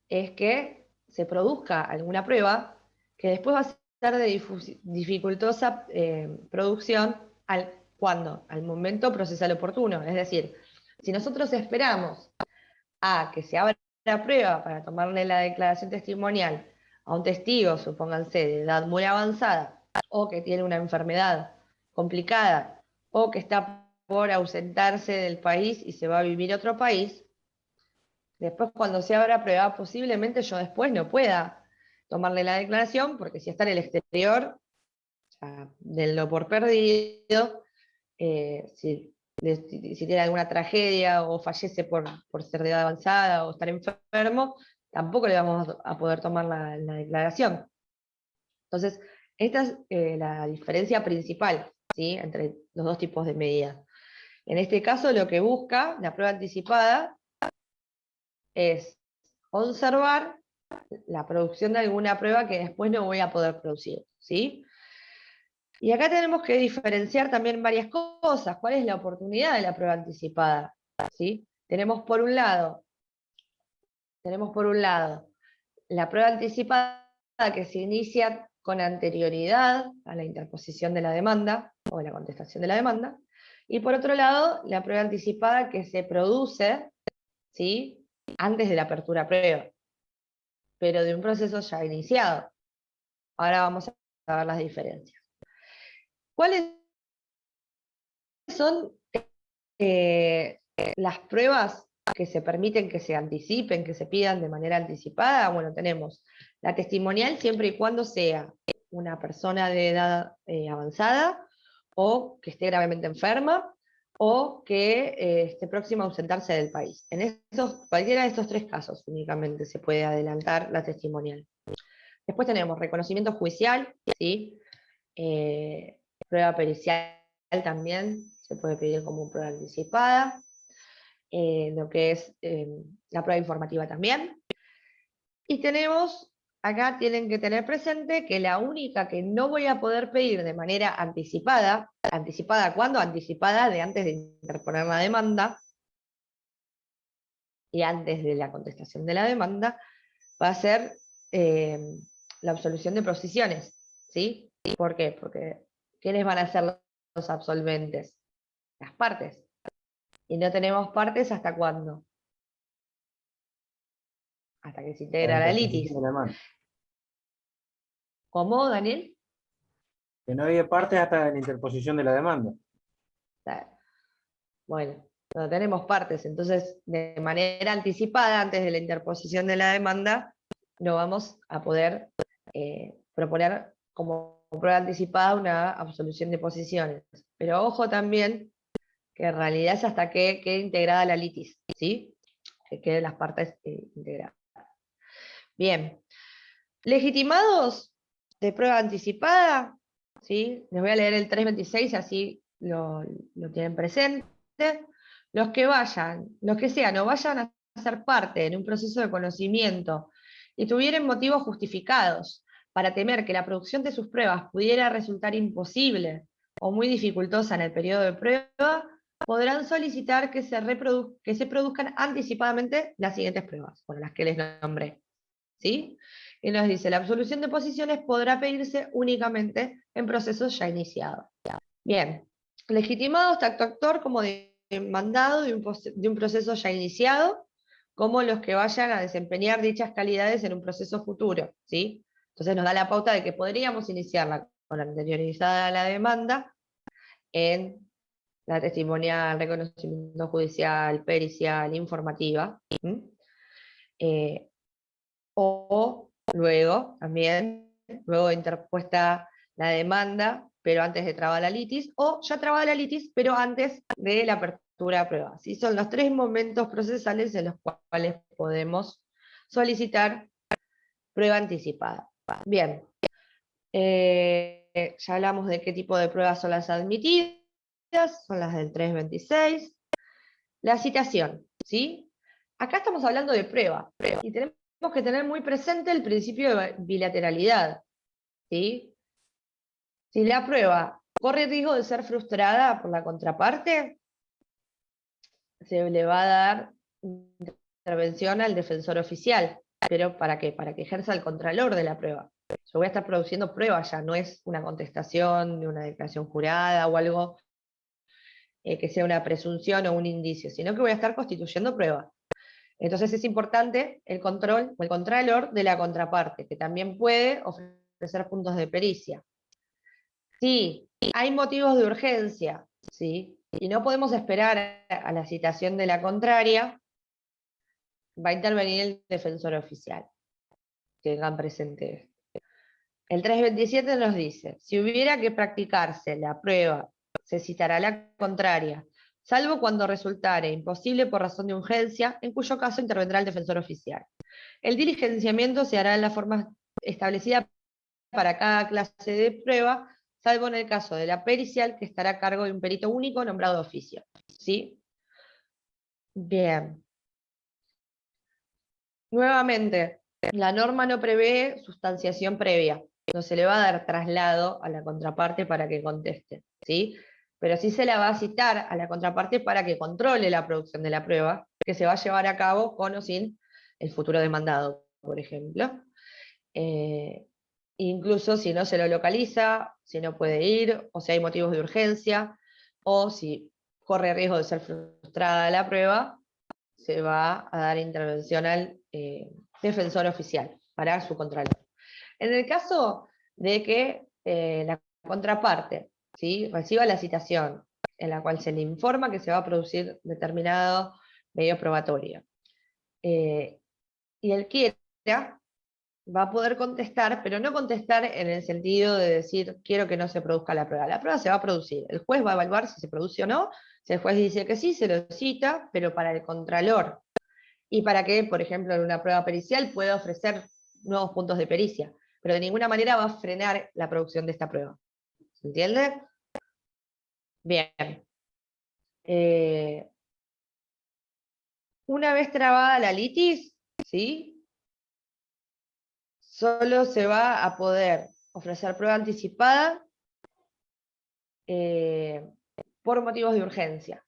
es que se produzca alguna prueba que después va a ser de dificultosa producción ¿cuándo? Al momento procesal oportuno. Es decir, si nosotros esperamos a que se abra la prueba para tomarle la declaración testimonial a un testigo, supónganse, de edad muy avanzada, o que tiene una enfermedad complicada, o que está por ausentarse del país y se va a vivir a otro país, después cuando se abra prueba, posiblemente yo después no pueda tomarle la declaración, porque si está en el exterior, ya denlo por perdido, si tiene alguna tragedia o fallece por ser de edad avanzada o estar enfermo, tampoco le vamos a poder tomar la declaración. Entonces, esta es la diferencia principal, ¿sí?, entre los dos tipos de medidas. En este caso, lo que busca la prueba anticipada es conservar la producción de alguna prueba que después no voy a poder producir, ¿sí? Y acá tenemos que diferenciar también varias cosas. ¿Cuál es la oportunidad de la prueba anticipada? ¿Sí? Tenemos por un lado la prueba anticipada que se inicia con anterioridad a la interposición de la demanda o la contestación de la demanda, y por otro lado la prueba anticipada que se produce, ¿sí?, antes de la apertura a prueba, pero de un proceso ya iniciado. Ahora vamos a ver las diferencias. ¿Cuáles son las pruebas que se permiten que se anticipen, que se pidan de manera anticipada? Bueno, tenemos la testimonial siempre y cuando sea una persona de edad avanzada, o que esté gravemente enferma, o que esté próxima a ausentarse del país. En cualquiera de estos tres casos únicamente se puede adelantar la testimonial. Después tenemos reconocimiento judicial, ¿sí? Prueba pericial también se puede pedir como prueba anticipada, lo que es la prueba informativa también. Y tenemos, acá tienen que tener presente que la única que no voy a poder pedir de manera anticipada, ¿anticipada cuándo? Anticipada de antes de interponer la demanda y antes de la contestación de la demanda, va a ser la absolución de posiciones, ¿sí? ¿Por qué? Porque ¿quiénes van a ser los absolventes? Las partes. Y no tenemos partes ¿hasta cuándo? Hasta que se integra la litis. ¿Cómo, Daniel? Que no había partes hasta la interposición de la demanda. Bueno, no tenemos partes, entonces de manera anticipada, antes de la interposición de la demanda, no vamos a poder proponer como prueba anticipada una absolución de posiciones. Pero ojo también que en realidad es hasta que quede integrada la litis, ¿sí? Que queden las partes integradas. Bien. Legitimados de prueba anticipada, ¿sí? Les voy a leer el 326, así lo tienen presente. Los que sean o vayan a ser parte en un proceso de conocimiento y tuvieran motivos justificados para temer que la producción de sus pruebas pudiera resultar imposible o muy dificultosa en el periodo de prueba, podrán solicitar que se produzcan anticipadamente las siguientes pruebas, bueno, las que les nombré, ¿sí? Y nos dice, la absolución de posiciones podrá pedirse únicamente en procesos ya iniciados. Bien, legitimados tanto actor como demandado de un proceso ya iniciado, como los que vayan a desempeñar dichas calidades en un proceso futuro, ¿sí? Entonces nos da la pauta de que podríamos iniciarla con anteriorizada a la demanda en la testimonial, reconocimiento judicial, pericial, informativa, o luego también, luego de interpuesta la demanda, pero antes de trabar la litis, o ya trabada la litis, pero antes de la apertura a prueba. ¿Sí? Son los tres momentos procesales en los cuales podemos solicitar prueba anticipada. Bien, ya hablamos de qué tipo de pruebas son las admitidas, son las del 326. La citación, ¿sí? Acá estamos hablando de prueba, y tenemos que tener muy presente el principio de bilateralidad, ¿sí? Si la prueba corre riesgo de ser frustrada por la contraparte, se le va a dar intervención al defensor oficial. ¿Pero para qué? Para que ejerza el contralor de la prueba. Yo voy a estar produciendo pruebas ya, no es una contestación, ni una declaración jurada o algo que sea una presunción o un indicio, sino que voy a estar constituyendo pruebas. Entonces es importante el control o el contralor de la contraparte, que también puede ofrecer puntos de pericia. Sí, hay motivos de urgencia, ¿sí? Y no podemos esperar a la citación de la contraria, va a intervenir el defensor oficial. Tengan presente esto. El 327 nos dice, si hubiera que practicarse la prueba, se citará la contraria, salvo cuando resultare imposible por razón de urgencia, en cuyo caso intervendrá el defensor oficial. El diligenciamiento se hará en la forma establecida para cada clase de prueba, salvo en el caso de la pericial, que estará a cargo de un perito único nombrado de oficio. ¿Sí? Bien. Nuevamente, la norma no prevé sustanciación previa. No se le va a dar traslado a la contraparte para que conteste, ¿sí? Pero sí se la va a citar a la contraparte para que controle la producción de la prueba, que se va a llevar a cabo con o sin el futuro demandado, por ejemplo. Incluso si no se lo localiza, si no puede ir, o si hay motivos de urgencia, o si corre riesgo de ser frustrada la prueba, se va a dar intervención al defensor oficial para su contralor. En el caso de que la contraparte, ¿sí?, reciba la citación en la cual se le informa que se va a producir determinado medio probatorio, y él quiera, va a poder contestar, pero no contestar en el sentido de decir, quiero que no se produzca la prueba. La prueba se va a producir. El juez va a evaluar si se produce o no. Si el juez dice que sí, se lo cita, pero para el contralor. Y para que, por ejemplo, en una prueba pericial pueda ofrecer nuevos puntos de pericia. Pero de ninguna manera va a frenar la producción de esta prueba. ¿Se entiende? Bien. Una vez trabada la litis, ¿sí?, solo se va a poder ofrecer prueba anticipada por motivos de urgencia.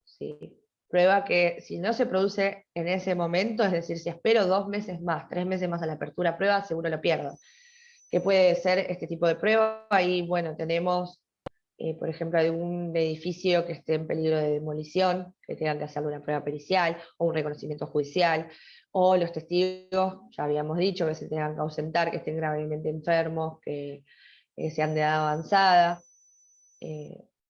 ¿Sí? Prueba que si no se produce en ese momento, es decir, si espero 2 meses más, 3 meses más a la apertura de prueba, seguro lo pierdo. ¿Qué puede ser este tipo de prueba? Ahí, bueno, tenemos, por ejemplo, algún edificio que esté en peligro de demolición, que tengan que hacerle una prueba pericial, o un reconocimiento judicial, o los testigos, ya habíamos dicho, que se tengan que ausentar, que estén gravemente enfermos, que sean de edad avanzada,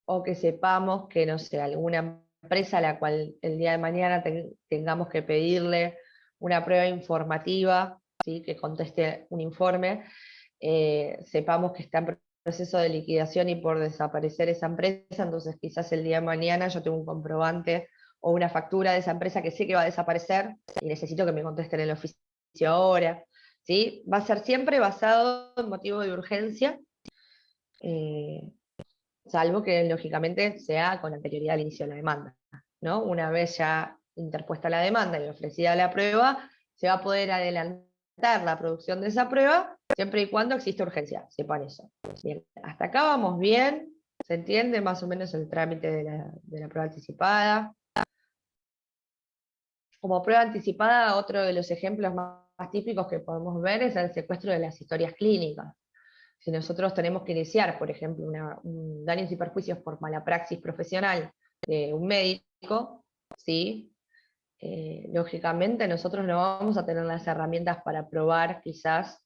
o que sepamos que, no sé, alguna empresa a la cual el día de mañana tengamos que pedirle una prueba informativa, ¿sí?, que conteste un informe, sepamos que está en proceso de liquidación y por desaparecer esa empresa, entonces quizás el día de mañana yo tengo un comprobante o una factura de esa empresa que sé que va a desaparecer y necesito que me contesten en el oficio ahora, ¿sí? Va a ser siempre basado en motivo de urgencia, salvo que lógicamente sea con anterioridad al inicio de la demanda, ¿no? Una vez ya interpuesta la demanda y ofrecida la prueba, se va a poder adelantar la producción de esa prueba, siempre y cuando exista urgencia, sepan eso. Bien, hasta acá vamos bien, se entiende más o menos el trámite de la prueba anticipada. Como prueba anticipada, otro de los ejemplos más típicos que podemos ver es el secuestro de las historias clínicas. Si nosotros tenemos que iniciar, por ejemplo, un daños y perjuicios por mala praxis profesional de un médico, ¿sí?, lógicamente nosotros no vamos a tener las herramientas para probar quizás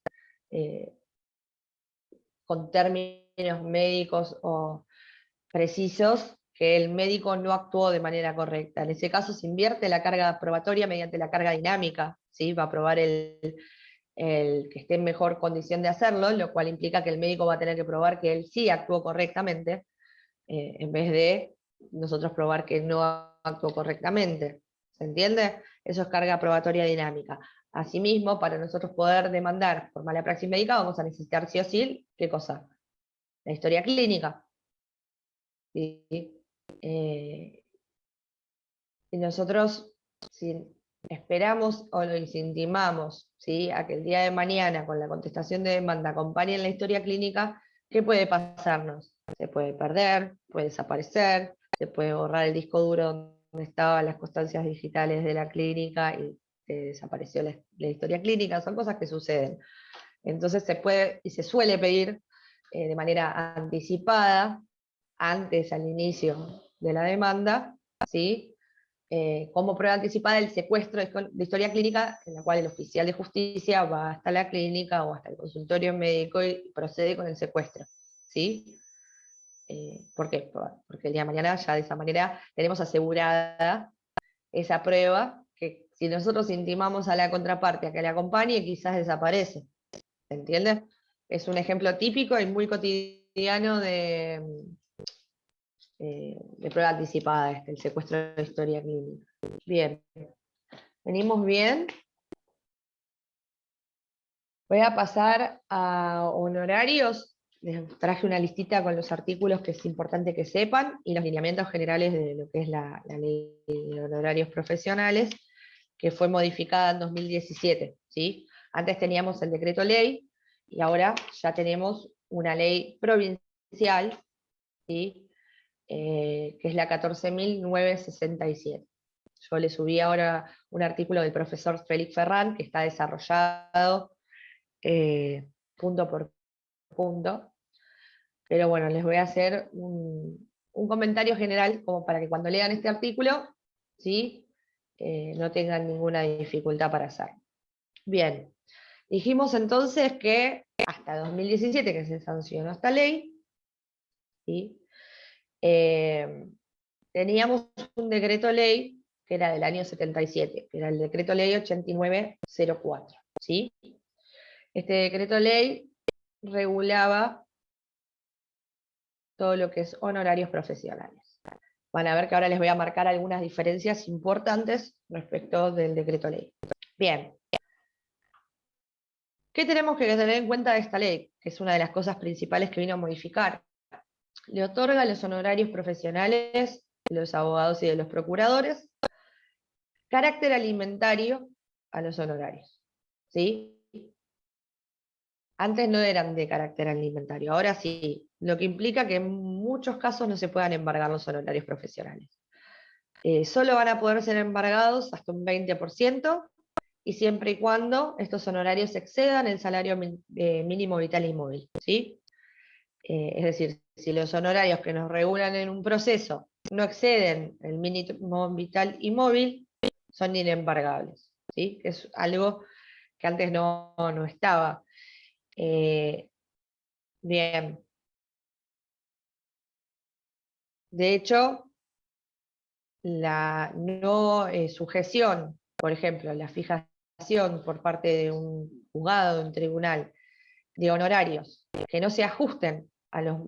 con términos médicos o precisos que el médico no actuó de manera correcta. En ese caso se invierte la carga probatoria mediante la carga dinámica, ¿sí?, va a probar el que esté en mejor condición de hacerlo, lo cual implica que el médico va a tener que probar que él sí actuó correctamente, en vez de nosotros probar que no actuó correctamente. ¿Se entiende? Eso es carga probatoria dinámica. Asimismo, para nosotros poder demandar por mala praxis médica, vamos a necesitar sí o sí, ¿qué cosa? La historia clínica. ¿Sí? Y nosotros, si esperamos o lo incentivamos, ¿sí?, a que el día de mañana, con la contestación de demanda, acompañen la historia clínica, ¿qué puede pasarnos? Se puede perder, puede desaparecer, se puede borrar el disco duro donde estaban las constancias digitales de la clínica y desapareció la historia clínica, son cosas que suceden. Entonces se puede y se suele pedir de manera anticipada, antes al inicio de la demanda, ¿sí?, como prueba anticipada el secuestro de historia clínica, en la cual el oficial de justicia va hasta la clínica o hasta el consultorio médico y procede con el secuestro. ¿Sí? ¿Por qué? Porque el día de mañana ya de esa manera tenemos asegurada esa prueba, que si nosotros intimamos a la contraparte a que la acompañe, quizás desaparece. ¿Se entiende? Es un ejemplo típico y muy cotidiano de prueba anticipada, el secuestro de historia clínica. Bien, venimos bien. Voy a pasar a honorarios. Les traje una listita con los artículos que es importante que sepan y los lineamientos generales de lo que es la ley de honorarios profesionales, que fue modificada en 2017. ¿Sí? Antes teníamos el decreto ley y ahora ya tenemos una ley provincial, ¿sí?, que es la 14.967. Yo le subí ahora un artículo del profesor Félix Ferrán, que está desarrollado punto por punto, pero bueno, les voy a hacer un comentario general, como para que cuando lean este artículo, ¿sí?, no tengan ninguna dificultad para hacerlo. Bien, dijimos entonces que hasta 2017, que se sancionó esta ley, ¿sí?, teníamos un decreto ley que era del año 77, que era el decreto ley 8904, ¿sí? Este decreto ley regulaba todo lo que es honorarios profesionales. Van a ver que ahora les voy a marcar algunas diferencias importantes respecto del decreto ley. Bien. ¿Qué tenemos que tener en cuenta de esta ley? Que es una de las cosas principales que vino a modificar. Le otorga los honorarios profesionales de los abogados y de los procuradores carácter alimentario a los honorarios. ¿Sí? Antes no eran de carácter alimentario, ahora sí, lo que implica que en muchos casos no se puedan embargar los honorarios profesionales. Solo van a poder ser embargados hasta un 20%, y siempre y cuando estos honorarios excedan el salario mínimo vital y móvil, ¿sí? Es decir, si los honorarios que nos regulan en un proceso no exceden el mínimo vital y móvil, son inembargables, ¿sí? Es algo que antes no estaba. Bien. De hecho, la no sujeción, por ejemplo, la fijación por parte de un juzgado, de un tribunal, de honorarios que no se ajusten a los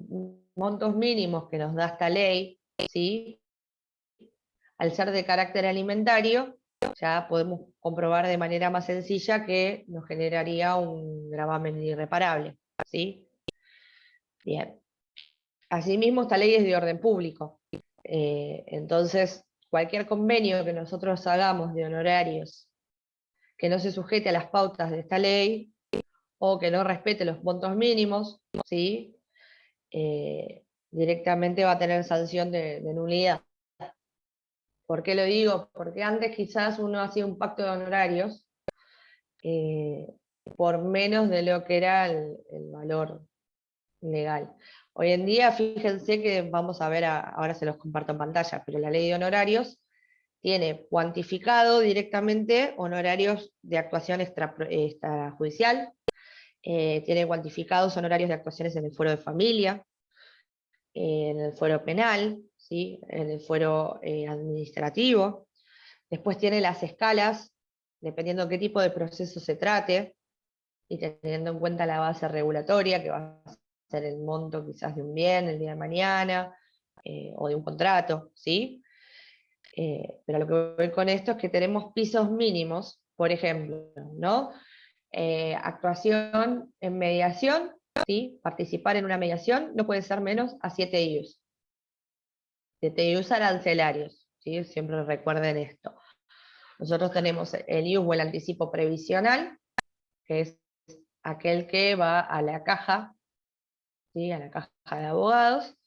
montos mínimos que nos da esta ley, ¿sí?, al ser de carácter alimentario, ya podemos comprobar de manera más sencilla que nos generaría un gravamen irreparable, ¿sí? Bien. Asimismo, esta ley es de orden público. Entonces, cualquier convenio que nosotros hagamos de honorarios que no se sujete a las pautas de esta ley, o que no respete los montos mínimos, ¿sí?, directamente va a tener sanción de nulidad. ¿Por qué lo digo? Porque antes quizás uno hacía un pacto de honorarios por menos de lo que era el valor legal. Hoy en día, fíjense que vamos a ver, ahora se los comparto en pantalla, pero la ley de honorarios tiene cuantificado directamente honorarios de actuación extrajudicial, tiene cuantificados honorarios de actuaciones en el fuero de familia, en el fuero penal, ¿sí?, en el fuero administrativo. Después tiene las escalas, dependiendo qué tipo de proceso se trate, y teniendo en cuenta la base regulatoria, que va a ser el monto quizás de un bien el día de mañana, o de un contrato, ¿sí? Pero lo que voy con esto es que tenemos pisos mínimos, por ejemplo, ¿no? Actuación en mediación, ¿sí? Participar en una mediación no puede ser menos a 7 IUs. 7 IUs arancelarios, ¿sí? Siempre recuerden esto. Nosotros tenemos el IUs o el anticipo previsional, que es aquel que va a la caja, ¿sí? A la caja de abogados,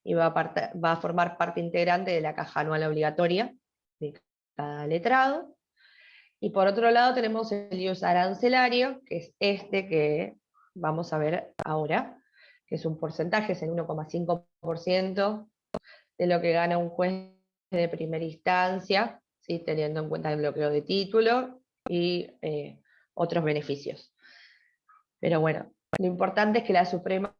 y va a formar parte integrante de la caja anual obligatoria de cada letrado. Y por otro lado tenemos el IUS arancelario, que es este que vamos a ver ahora, que es un porcentaje, es el 1,5% de lo que gana un juez de primera instancia, ¿sí? Teniendo en cuenta el bloqueo de título y otros beneficios. Pero bueno, lo importante es que la Suprema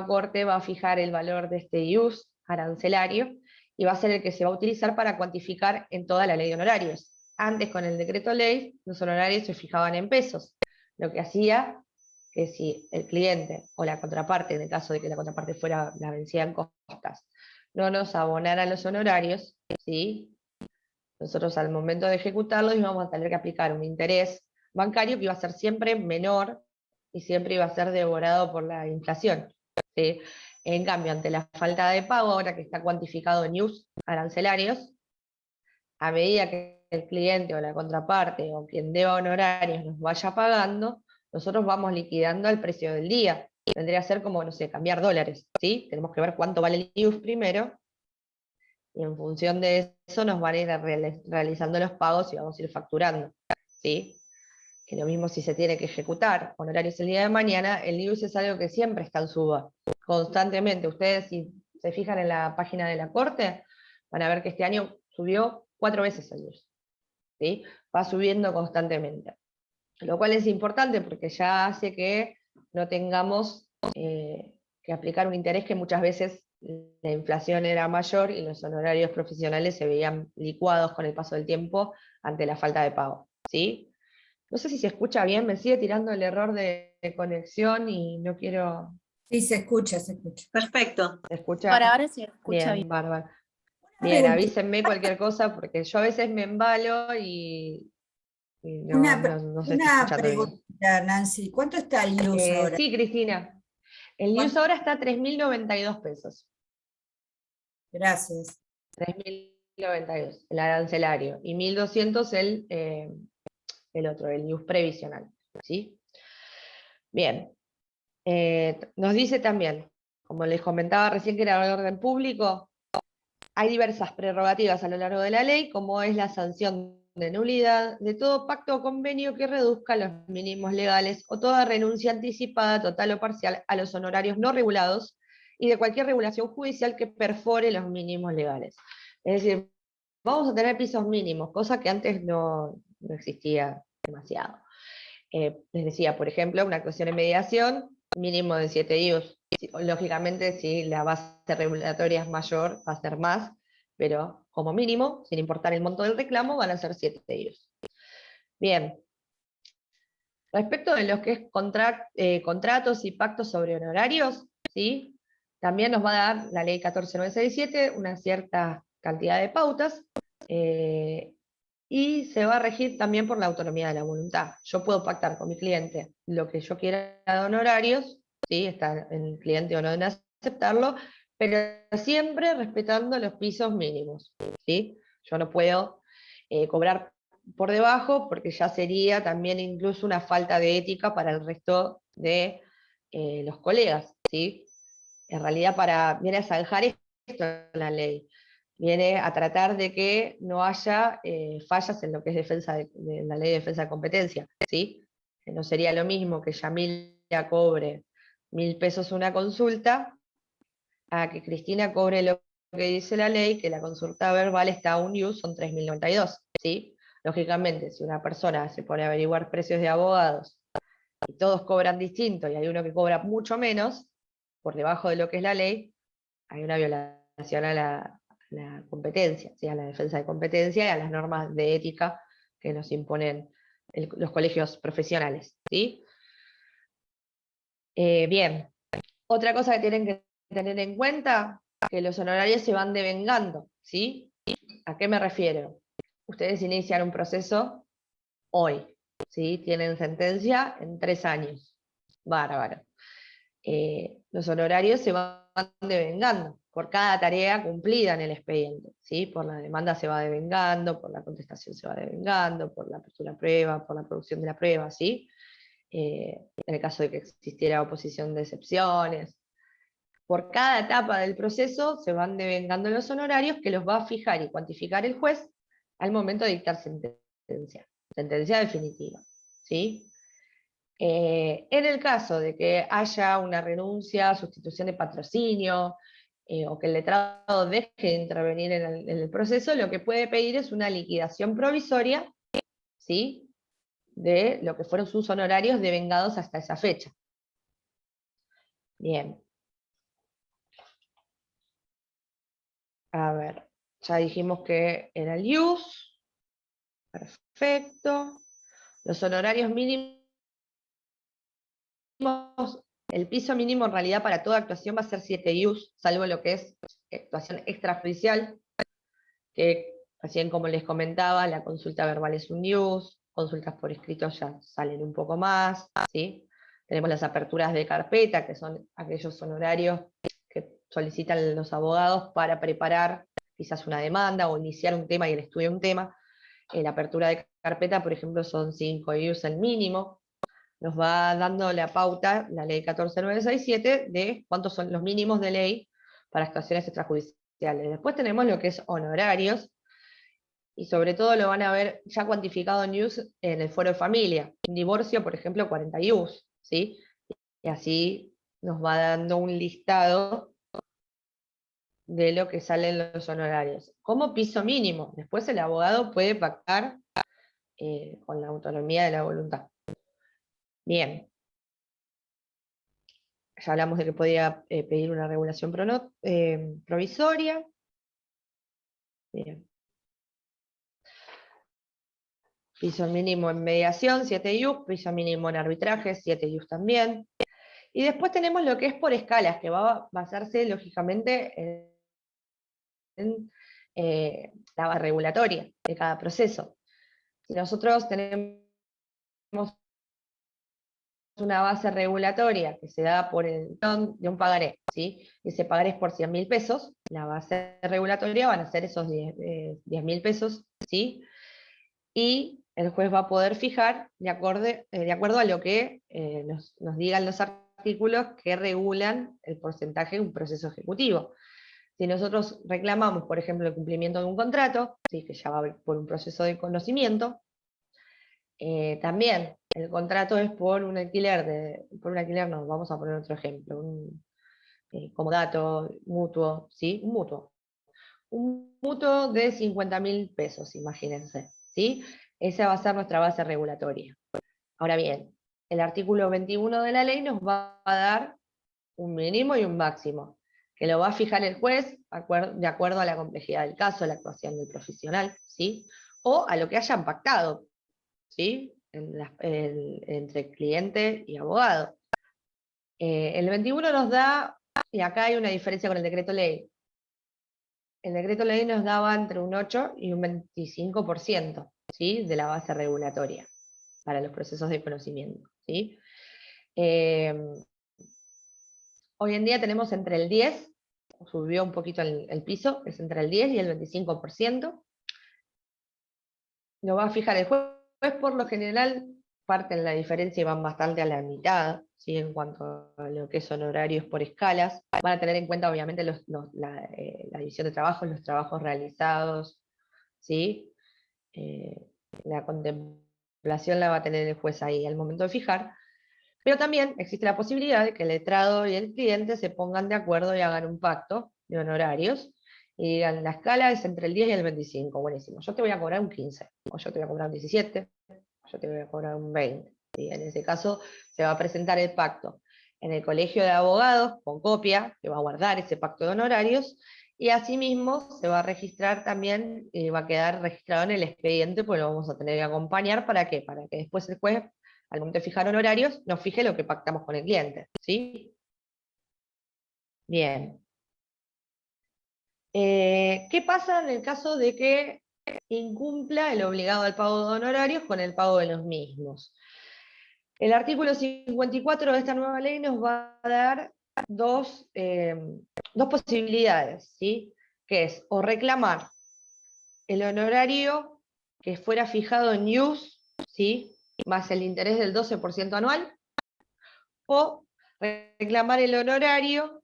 Corte va a fijar el valor de este IUS arancelario y va a ser el que se va a utilizar para cuantificar en toda la ley de honorarios. Antes, con el decreto ley, los honorarios se fijaban en pesos, lo que hacía que si el cliente o la contraparte, en el caso de que la contraparte fuera la vencida en costas, no nos abonaran los honorarios, ¿sí? Nosotros al momento de ejecutarlos íbamos a tener que aplicar un interés bancario que iba a ser siempre menor y siempre iba a ser devorado por la inflación, ¿sí? En cambio, ante la falta de pago, ahora que está cuantificado en IUS arancelarios, a medida que el cliente o la contraparte o quien deba honorarios nos vaya pagando, nosotros vamos liquidando al precio del día. Tendría que ser como, no sé, cambiar dólares, ¿sí? Tenemos que ver cuánto vale el IUS primero, y en función de eso nos van a ir realizando los pagos y vamos a ir facturando, ¿sí? Que lo mismo si se tiene que ejecutar honorarios el día de mañana, el IUS es algo que siempre está en suba, constantemente. Ustedes, si se fijan en la página de la Corte, van a ver que este año subió 4 veces el IUS, ¿sí? Va subiendo constantemente. Lo cual es importante porque ya hace que no tengamos que aplicar un interés que muchas veces la inflación era mayor y los honorarios profesionales se veían licuados con el paso del tiempo ante la falta de pago, ¿sí? No sé si se escucha bien, me sigue tirando el error de conexión y no quiero Sí, se escucha, se escucha. Perfecto. escuchar. Ahora se escucha Bien, bien. bárbaro. Una Bien, pregunta, avísenme cualquier cosa porque yo a veces me embalo y una, no se está una escuchando bien. pregunta, Nancy. ¿Cuánto está el IUS ahora? Sí, Cristina. El IUS ahora está a 3.092 pesos. Gracias. 3.092, el arancelario. Y 1.200 el otro, el IUS previsional. ¿Sí? Bien. Nos dice también, como les comentaba recién que era el orden público, hay diversas prerrogativas a lo largo de la ley, como es la sanción de nulidad de todo pacto o convenio que reduzca los mínimos legales o toda renuncia anticipada, total o parcial, a los honorarios no regulados y de cualquier regulación judicial que perfore los mínimos legales. Es decir, vamos a tener pisos mínimos, cosa que antes no existía demasiado. Les decía, por ejemplo, una actuación en mediación, mínimo de 7 IUs. Lógicamente, si la base regulatoria es mayor, va a ser más, pero como mínimo, sin importar el monto del reclamo, van a ser 7 IUs. Bien. Respecto de lo que es contratos y pactos sobre honorarios, ¿sí? También nos va a dar la ley 14967 una cierta cantidad de pautas, y se va a regir también por la autonomía de la voluntad. Yo puedo pactar con mi cliente lo que yo quiera de honorarios, ¿sí? Está en el cliente o no en aceptarlo, pero siempre respetando los pisos mínimos, ¿sí? Yo no puedo cobrar por debajo porque ya sería también incluso una falta de ética para el resto de los colegas, ¿sí? En realidad viene a zanjar esto la ley. Viene a tratar de que no haya fallas en lo que es defensa de la ley de defensa de competencia, ¿sí? Que no sería lo mismo que Yamila cobre 1.000 pesos una consulta, a que Cristina cobre lo que dice la ley, que la consulta verbal está a un IUS, son 3.092, ¿sí? Lógicamente, si una persona se pone a averiguar precios de abogados y todos cobran distinto y hay uno que cobra mucho menos, por debajo de lo que es la ley, hay una violación a la competencia, ¿sí? A la defensa de competencia y a las normas de ética que nos imponen los colegios profesionales, ¿sí? Bien, otra cosa que tienen que tener en cuenta, que los honorarios se van devengando, ¿sí? ¿A qué me refiero? Ustedes inician un proceso hoy, ¿sí? Tienen sentencia en 3 años. Bárbaro. Los honorarios se van devengando por cada tarea cumplida en el expediente, ¿sí? Por la demanda se va devengando, por la contestación se va devengando, por la apertura a prueba, por la producción de la prueba, ¿sí? En el caso de que existiera oposición de excepciones. Por cada etapa del proceso se van devengando los honorarios que los va a fijar y cuantificar el juez al momento de dictar sentencia definitiva, ¿sí? En el caso de que haya una renuncia, sustitución de patrocinio, o que el letrado deje de intervenir en el proceso, lo que puede pedir es una liquidación provisoria, ¿sí? De lo que fueron sus honorarios devengados hasta esa fecha. Bien. A ver, ya dijimos que era el IUS. Perfecto. Los honorarios mínimos, el piso mínimo en realidad para toda actuación va a ser 7 IUS, salvo lo que es actuación extrajudicial, que recién como les comentaba, la consulta verbal es un IUS, consultas por escrito ya salen un poco más, ¿sí? Tenemos las aperturas de carpeta, que son aquellos honorarios que solicitan los abogados para preparar quizás una demanda o iniciar un tema y el estudio de un tema. La apertura de carpeta, por ejemplo, son 5 IUS el mínimo. Nos va dando la pauta, la ley 14967, de cuántos son los mínimos de ley para actuaciones extrajudiciales. Después tenemos lo que es honorarios, y sobre todo lo van a ver ya cuantificado en IUS en el foro de familia. Un divorcio, por ejemplo, 40 IUS, ¿sí? Y así nos va dando un listado de lo que salen los honorarios. Como piso mínimo, después el abogado puede pactar con la autonomía de la voluntad. Bien. Ya hablamos de que podía pedir una regulación provisoria. Bien. Piso mínimo en mediación, 7 IUS, piso mínimo en arbitraje, 7 IUS también. Y después tenemos lo que es por escalas, que va a basarse lógicamente en la base regulatoria de cada proceso. Si nosotros tenemos una base regulatoria que se da por el de un pagaré, ¿sí? Y ese pagaré es por 100.000 pesos, la base regulatoria van a ser esos 10.000 pesos, ¿sí? Y el juez va a poder fijar de acuerdo a lo que nos digan los artículos que regulan el porcentaje de un proceso ejecutivo. Si nosotros reclamamos, por ejemplo, el cumplimiento de un contrato, ¿sí? Que ya va por un proceso de conocimiento, también el contrato es por un alquiler, no, vamos a poner otro ejemplo, un comodato, mutuo, ¿sí? Un mutuo de 50.000 pesos, imagínense, ¿sí? Esa va a ser nuestra base regulatoria. Ahora bien, el artículo 21 de la ley nos va a dar un mínimo y un máximo, que lo va a fijar el juez de acuerdo a la complejidad del caso, a la actuación del profesional, ¿sí? O a lo que hayan pactado, ¿sí? Entre cliente y abogado. El 21 nos da, y acá hay una diferencia con el decreto ley. El decreto ley nos daba entre un 8 y un 25%, ¿sí? De la base regulatoria para los procesos de conocimiento, ¿sí? Hoy en día tenemos entre el 10, subió un poquito el piso, es entre el 10 y el 25%. Lo va a fijar el juez, por lo general parten la diferencia y van bastante a la mitad, ¿sí? En cuanto a lo que son horarios por escalas. Van a tener en cuenta obviamente la división de trabajos, los trabajos realizados, ¿sí? La contemplación la va a tener el juez ahí al momento de fijar, pero también existe la posibilidad de que el letrado y el cliente se pongan de acuerdo y hagan un pacto de honorarios, y digan, la escala es entre el 10 y el 25, buenísimo, yo te voy a cobrar un 15, o yo te voy a cobrar un 17, o yo te voy a cobrar un 20, ¿sí? En ese caso se va a presentar el pacto en el colegio de abogados, con copia, que va a guardar ese pacto de honorarios, y asimismo se va a registrar también, va a quedar registrado en el expediente, pues lo vamos a tener que acompañar, ¿para qué? Para que después el juez, al momento de fijar honorarios, nos fije lo que pactamos con el cliente, ¿sí? Bien. ¿Qué pasa en el caso de que incumpla el obligado al pago de honorarios con el pago de los mismos? El artículo 54 de esta nueva ley nos va a dar dos posibilidades, ¿sí? Que es o reclamar el honorario que fuera fijado en IUS, ¿sí? Más el interés del 12% anual, o reclamar el honorario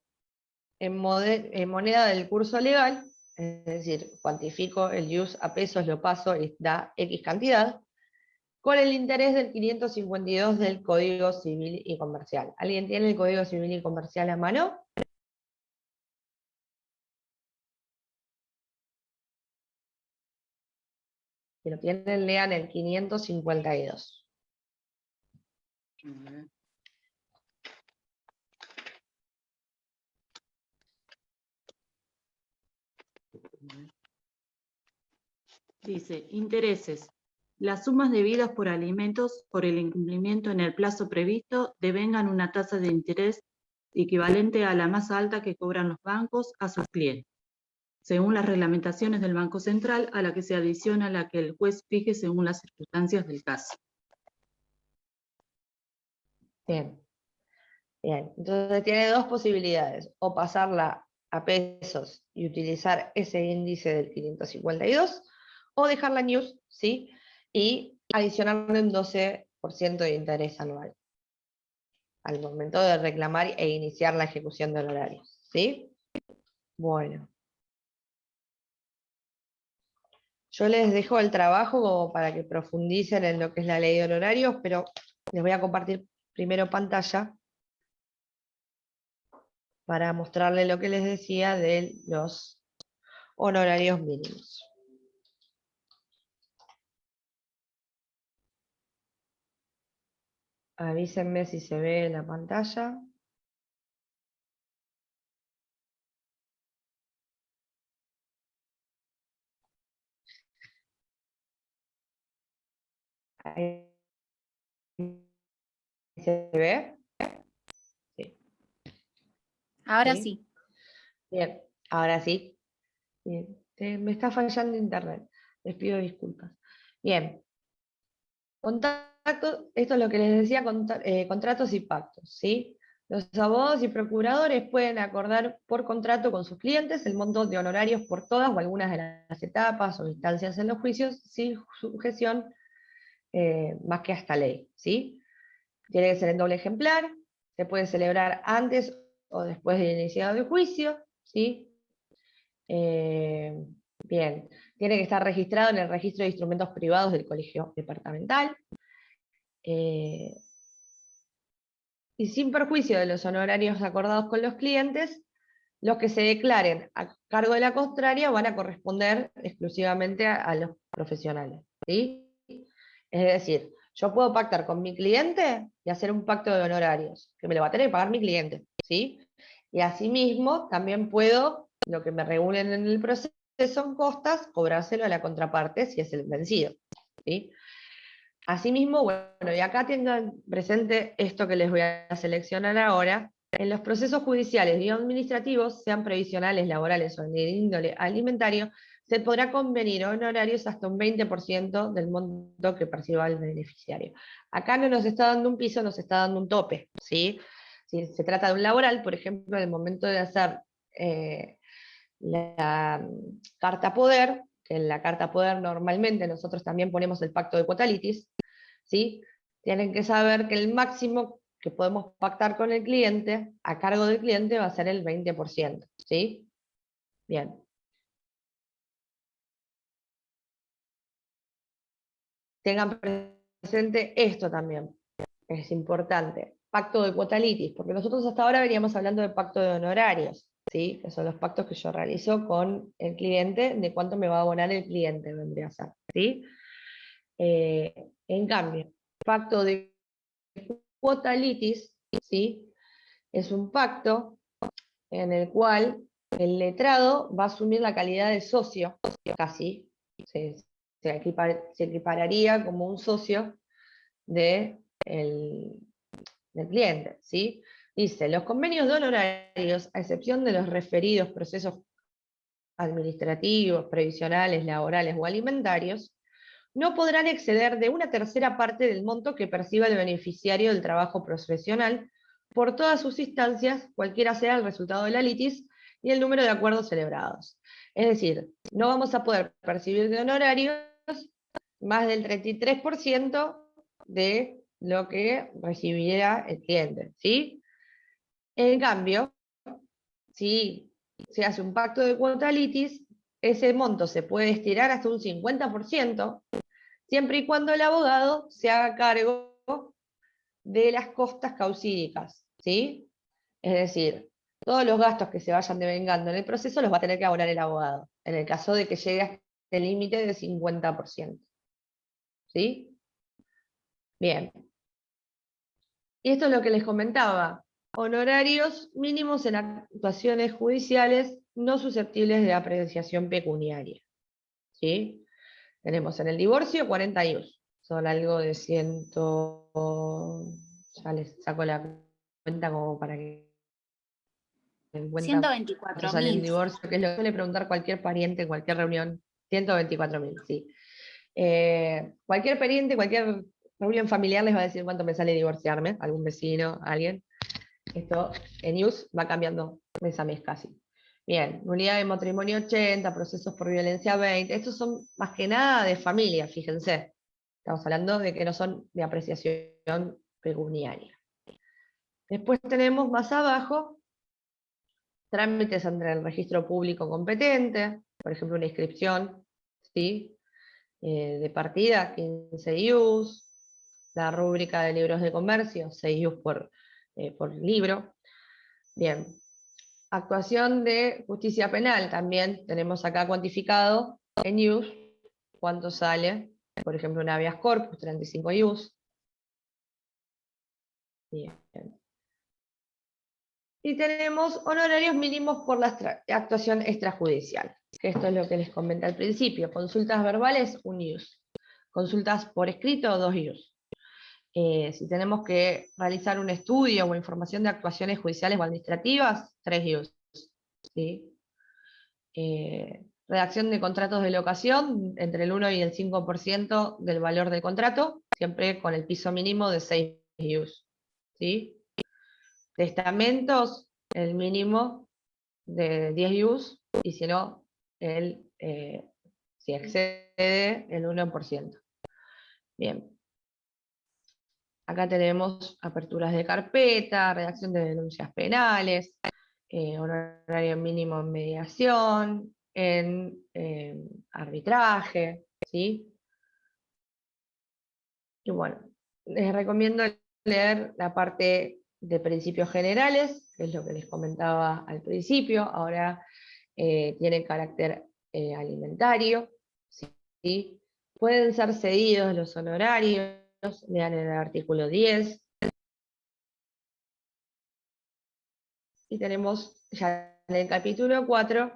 en moneda del curso legal, es decir, cuantifico el IUS a pesos, lo paso y da X cantidad, con el interés del 552 del Código Civil y Comercial. ¿Alguien tiene el Código Civil y Comercial a mano? Si lo tienen, lean el 552. Dice, intereses. Las sumas debidas por alimentos por el incumplimiento en el plazo previsto devengan una tasa de interés equivalente a la más alta que cobran los bancos a sus clientes, según las reglamentaciones del Banco Central, a la que se adiciona la que el juez fije según las circunstancias del caso. Bien. Bien, entonces tiene dos posibilidades, o pasarla a pesos y utilizar ese índice del 552, o dejarla en IUS, ¿sí? Y adicionarle un 12% de interés anual al momento de reclamar e iniciar la ejecución de honorarios, ¿sí? Bueno. Yo les dejo el trabajo como para que profundicen en lo que es la ley de honorarios, pero les voy a compartir primero pantalla para mostrarles lo que les decía de los honorarios mínimos. Avísenme si se ve en la pantalla. Ahí ¿se ve? Sí. Ahora ¿Sí? sí. Bien, ahora sí. Bien. Me está fallando internet. Les pido disculpas. Bien. Contacto, esto es lo que les decía, contratos y pactos, ¿sí? Los abogados y procuradores pueden acordar por contrato con sus clientes el monto de honorarios por todas o algunas de las etapas o instancias en los juicios sin sujeción más que a esta ley, ¿sí? Tiene que ser en doble ejemplar, se puede celebrar antes o después de iniciado el juicio, ¿sí? Bien, tiene que estar registrado en el registro de instrumentos privados del colegio departamental. Y sin perjuicio de los honorarios acordados con los clientes, los que se declaren a cargo de la contraria van a corresponder exclusivamente a los profesionales, ¿sí? Es decir, yo puedo pactar con mi cliente y hacer un pacto de honorarios, que me lo va a tener que pagar mi cliente, ¿sí? Y asimismo, también puedo, lo que me regulen en el proceso en costas, cobrárselo a la contraparte si es el vencido, ¿sí? Asimismo, bueno, y acá tengan presente esto que les voy a seleccionar ahora. En los procesos judiciales y administrativos, sean previsionales, laborales o de índole alimentario, se podrá convenir honorarios hasta un 20% del monto que perciba el beneficiario. Acá no nos está dando un piso, nos está dando un tope, ¿sí? Si se trata de un laboral, por ejemplo, en el momento de hacer la carta poder, que en la carta poder normalmente nosotros también ponemos el pacto de quotalitis, ¿sí? Tienen que saber que el máximo que podemos pactar con el cliente, a cargo del cliente, va a ser el 20%, ¿sí? Bien. Tengan presente esto también, es importante. Pacto de quotalitis, porque nosotros hasta ahora veníamos hablando de pacto de honorarios, ¿sí? Que son los pactos que yo realizo con el cliente, de cuánto me va a abonar el cliente, vendría a ser, ¿sí? En cambio, pacto de quotalitis, ¿sí? Es un pacto en el cual el letrado va a asumir la calidad de socio, casi, se equipararía como un socio del cliente, ¿sí? Dice, los convenios de honorarios, a excepción de los referidos procesos administrativos, previsionales, laborales o alimentarios, no podrán exceder de 1/3 parte del monto que perciba el beneficiario del trabajo profesional por todas sus instancias, cualquiera sea el resultado de la litis y el número de acuerdos celebrados. Es decir, no vamos a poder percibir de honorarios más del 33% de lo que recibiera el cliente, ¿sí? En cambio, si se hace un pacto de cuota litis, ese monto se puede estirar hasta un 50%, siempre y cuando el abogado se haga cargo de las costas causídicas, ¿sí? Es decir, todos los gastos que se vayan devengando en el proceso los va a tener que abonar el abogado, en el caso de que llegue a este límite del 50%. ¿Sí? Bien. Y esto es lo que les comentaba. Honorarios mínimos en actuaciones judiciales no susceptibles de apreciación pecuniaria. ¿Sí? Tenemos en el divorcio 40 IUs. Son algo de 100... Ya les saco la cuenta como para que den cuenta. Cuánto 124.000. sale un divorcio, que es lo que suele preguntar cualquier pariente en cualquier reunión. 124.000, sí. Cualquier pariente, cualquier reunión familiar les va a decir cuánto me sale divorciarme, algún vecino, alguien. Esto en IUS va cambiando mes a mes casi. Bien, unidad de matrimonio 80, procesos por violencia 20. Estos son más que nada de familia, fíjense. Estamos hablando de que no son de apreciación pecuniaria. Después tenemos más abajo trámites ante el registro público competente, por ejemplo una inscripción, ¿sí? De partida 15 IUs, la rúbrica de libros de comercio 6 IUs por libro. Bien, actuación de justicia penal, también tenemos acá cuantificado en IUs cuánto sale, por ejemplo un habeas corpus 35 IUs. Bien. Y tenemos honorarios mínimos por la actuación extrajudicial, que esto es lo que les comenté al principio. Consultas verbales, 1 IUs. Consultas por escrito, 2 IUs. Si tenemos que realizar un estudio o información de actuaciones judiciales o administrativas, 3 IUs. ¿Sí? Redacción de contratos de locación, entre el 1 y el 5% del valor del contrato, siempre con el piso mínimo de 6 IUs. ¿Sí? Testamentos, el mínimo de 10 IUs, y si no, si excede el 1%. Bien. Acá tenemos aperturas de carpeta, redacción de denuncias penales, honorario mínimo en mediación, en arbitraje, ¿sí? Y bueno, les recomiendo leer la parte de principios generales, que es lo que les comentaba al principio, ahora tiene carácter alimentario, ¿sí? Pueden ser cedidos los honorarios, lean el artículo 10. Y tenemos ya en el capítulo 4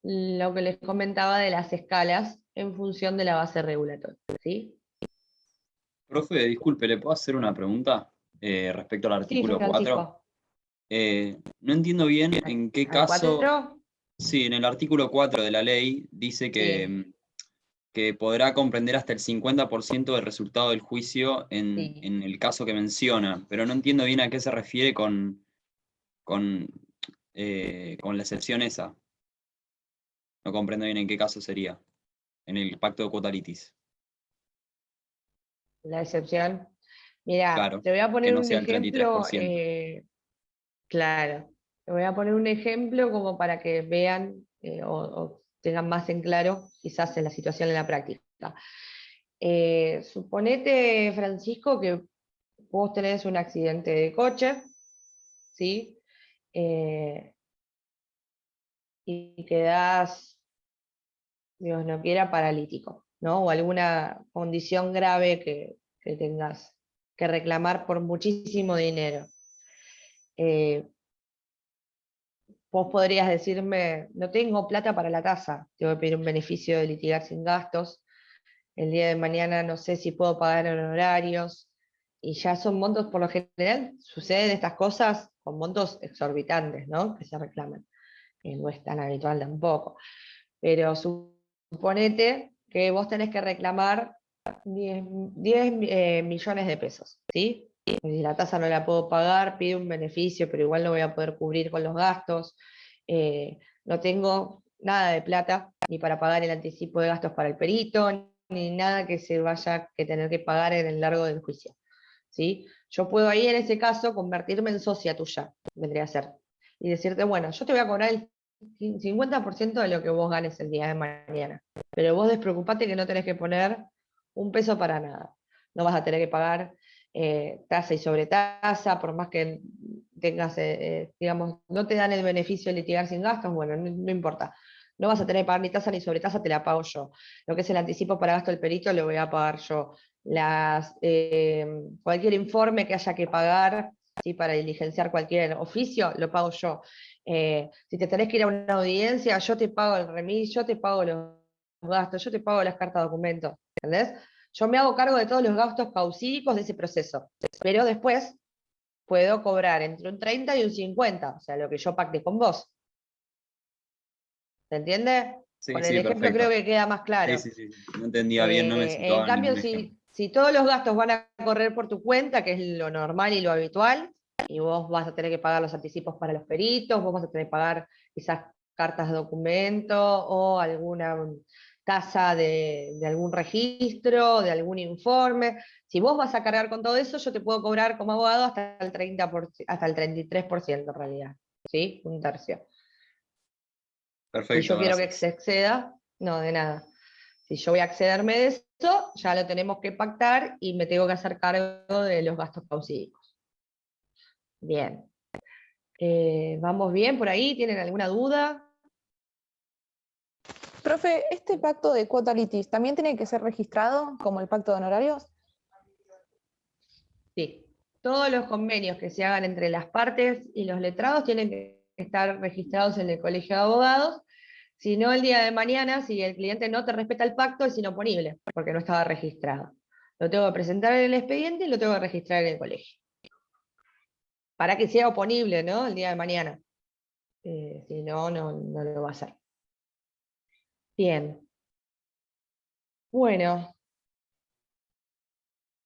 lo que les comentaba de las escalas en función de la base regulatoria, ¿sí? Profe, disculpe, ¿le puedo hacer una pregunta respecto al Sí, artículo 4? Francisco. No entiendo bien en qué ¿Al caso... 4? Sí, en el artículo 4 de la ley dice Sí. que podrá comprender hasta el 50% del resultado del juicio Sí. en el caso que menciona, pero no entiendo bien a qué se refiere con la excepción esa. No comprendo bien en qué caso sería, en el pacto de cuota litis. La excepción. Mira, Claro, te voy a que poner no un sea el ejemplo. 33%. Claro, te voy a poner un ejemplo como para que vean o tengan más en claro quizás en la situación en la práctica. Suponete, Francisco, que vos tenés un accidente de coche, ¿sí? Y quedás, Dios no quiera, paralítico, ¿no? O alguna condición grave que tengas que reclamar por muchísimo dinero. Vos podrías decirme, no tengo plata para la casa, tengo que pedir un beneficio de litigar sin gastos, el día de mañana no sé si puedo pagar honorarios, y ya son montos, por lo general, suceden estas cosas con montos exorbitantes, ¿no? Que se reclaman, no es tan habitual tampoco. pero suponete que vos tenés que reclamar 10 millones de pesos, ¿sí? Si la tasa no la puedo pagar, pido un beneficio, pero igual no voy a poder cubrir con los gastos. No tengo nada de plata, ni para pagar el anticipo de gastos para el perito, ni nada que se vaya que tener que pagar en el largo del juicio, ¿sí? Yo puedo ahí, en ese caso, convertirme en socia tuya, vendría a ser, y decirte, bueno, yo te voy a cobrar el 50% de lo que vos ganes el día de mañana, pero vos despreocupate que no tenés que poner un peso para nada. No vas a tener que pagar tasa y sobretasa, por más que tengas, digamos, no te dan el beneficio de litigar sin gastos, bueno, no importa. No vas a tener que pagar ni tasa ni sobretasa, te la pago yo. Lo que es el anticipo para gasto del perito lo voy a pagar yo. Cualquier informe que haya que pagar, ¿sí? Para diligenciar cualquier oficio, lo pago yo. Si te tenés que ir a una audiencia, yo te pago el remis, yo te pago los gastos, yo te pago las cartas de documento, ¿entendés? Yo me hago cargo de todos los gastos causídicos de ese proceso, pero después puedo cobrar entre un 30 y un 50, o sea, lo que yo pacte con vos. ¿Se entiende? Sí, Con sí, el ejemplo perfecto. creo que queda más claro. Sí, sí, sí. No entendía bien, no me En situaba cambio, ningún ejemplo. si todos los gastos van a correr por tu cuenta, que es lo normal y lo habitual, y vos vas a tener que pagar los anticipos para los peritos, vos vas a tener que pagar esas cartas de documento o alguna tasa de algún registro, de algún informe. Si vos vas a cargar con todo eso, yo te puedo cobrar como abogado hasta el hasta el 33% en realidad, ¿sí? Un tercio. Si Perfecto, yo quiero que gracias. se exceda, no, de nada. Si yo voy a accederme de eso, ya lo tenemos que pactar y me tengo que hacer cargo de los gastos causídicos. Bien. ¿Vamos bien por ahí? ¿Tienen alguna duda? Profe, ¿este pacto de cuota litis también tiene que ser registrado como el pacto de honorarios? Sí. Todos los convenios que se hagan entre las partes y los letrados tienen que estar registrados en el Colegio de Abogados. Si no, el día de mañana, si el cliente no te respeta el pacto, es inoponible, porque no estaba registrado. Lo tengo que presentar en el expediente y lo tengo que registrar en el colegio. Para que sea oponible, ¿no? El día de mañana. Si no, no lo va a hacer. Bien. Bueno.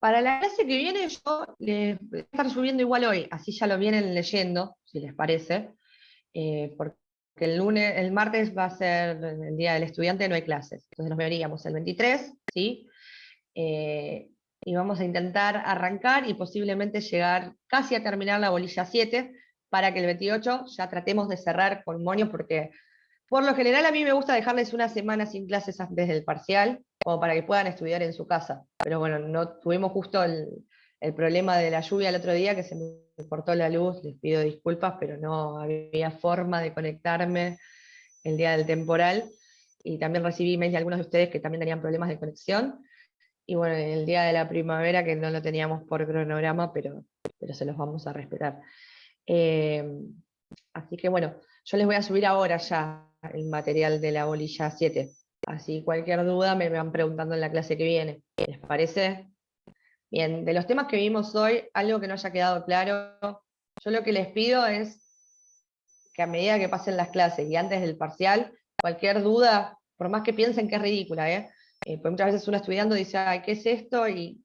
Para la clase que viene yo les voy a estar subiendo igual hoy, así ya lo vienen leyendo, si les parece, porque el martes va a ser el día del estudiante, no hay clases, entonces nos veríamos el 23, ¿sí? Y vamos a intentar arrancar y posiblemente llegar casi a terminar la bolilla 7, para que el 28 ya tratemos de cerrar con moño, porque por lo general a mí me gusta dejarles una semana sin clases antes del parcial, como para que puedan estudiar en su casa. Pero bueno, no tuvimos justo el problema de la lluvia el otro día, que se me cortó la luz, les pido disculpas, pero no había forma de conectarme el día del temporal. Y también recibí emails de algunos de ustedes que también tenían problemas de conexión. Y bueno, el día de la primavera, que no lo teníamos por cronograma, pero se los vamos a respetar. Así que bueno, yo les voy a subir ahora ya el material de la bolilla 7. Así cualquier duda me van preguntando en la clase que viene. ¿Les parece? Bien, de los temas que vimos hoy, algo que no haya quedado claro, yo lo que les pido es que a medida que pasen las clases y antes del parcial, cualquier duda, por más que piensen que es ridícula, pues muchas veces uno estudiando dice, ay, ¿qué es esto? Y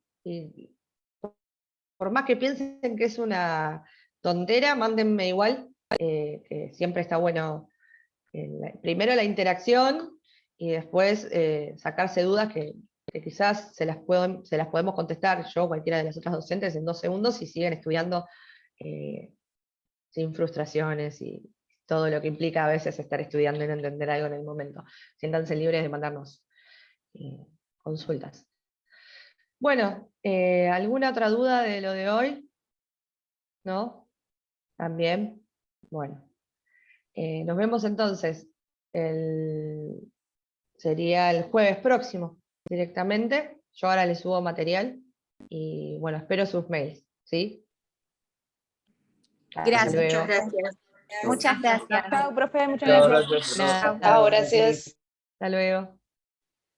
por más que piensen que es una tontera, mándenme igual, que siempre está bueno, primero la interacción y después sacarse dudas que quizás se las podemos contestar yo o cualquiera de las otras docentes en 2 segundos y siguen estudiando sin frustraciones y todo lo que implica a veces estar estudiando y no entender algo en el momento. Siéntanse libres de mandarnos consultas. Bueno, ¿alguna otra duda de lo de hoy? ¿No? ¿También? Bueno. Nos vemos entonces, sería el jueves próximo directamente. Yo ahora les subo material y bueno, espero sus mails, ¿sí? Hasta Gracias, luego. muchas gracias. Muchas gracias. Chao, profe, muchas Chao, gracias. gracias. Nada, Chao, gracias. hasta luego.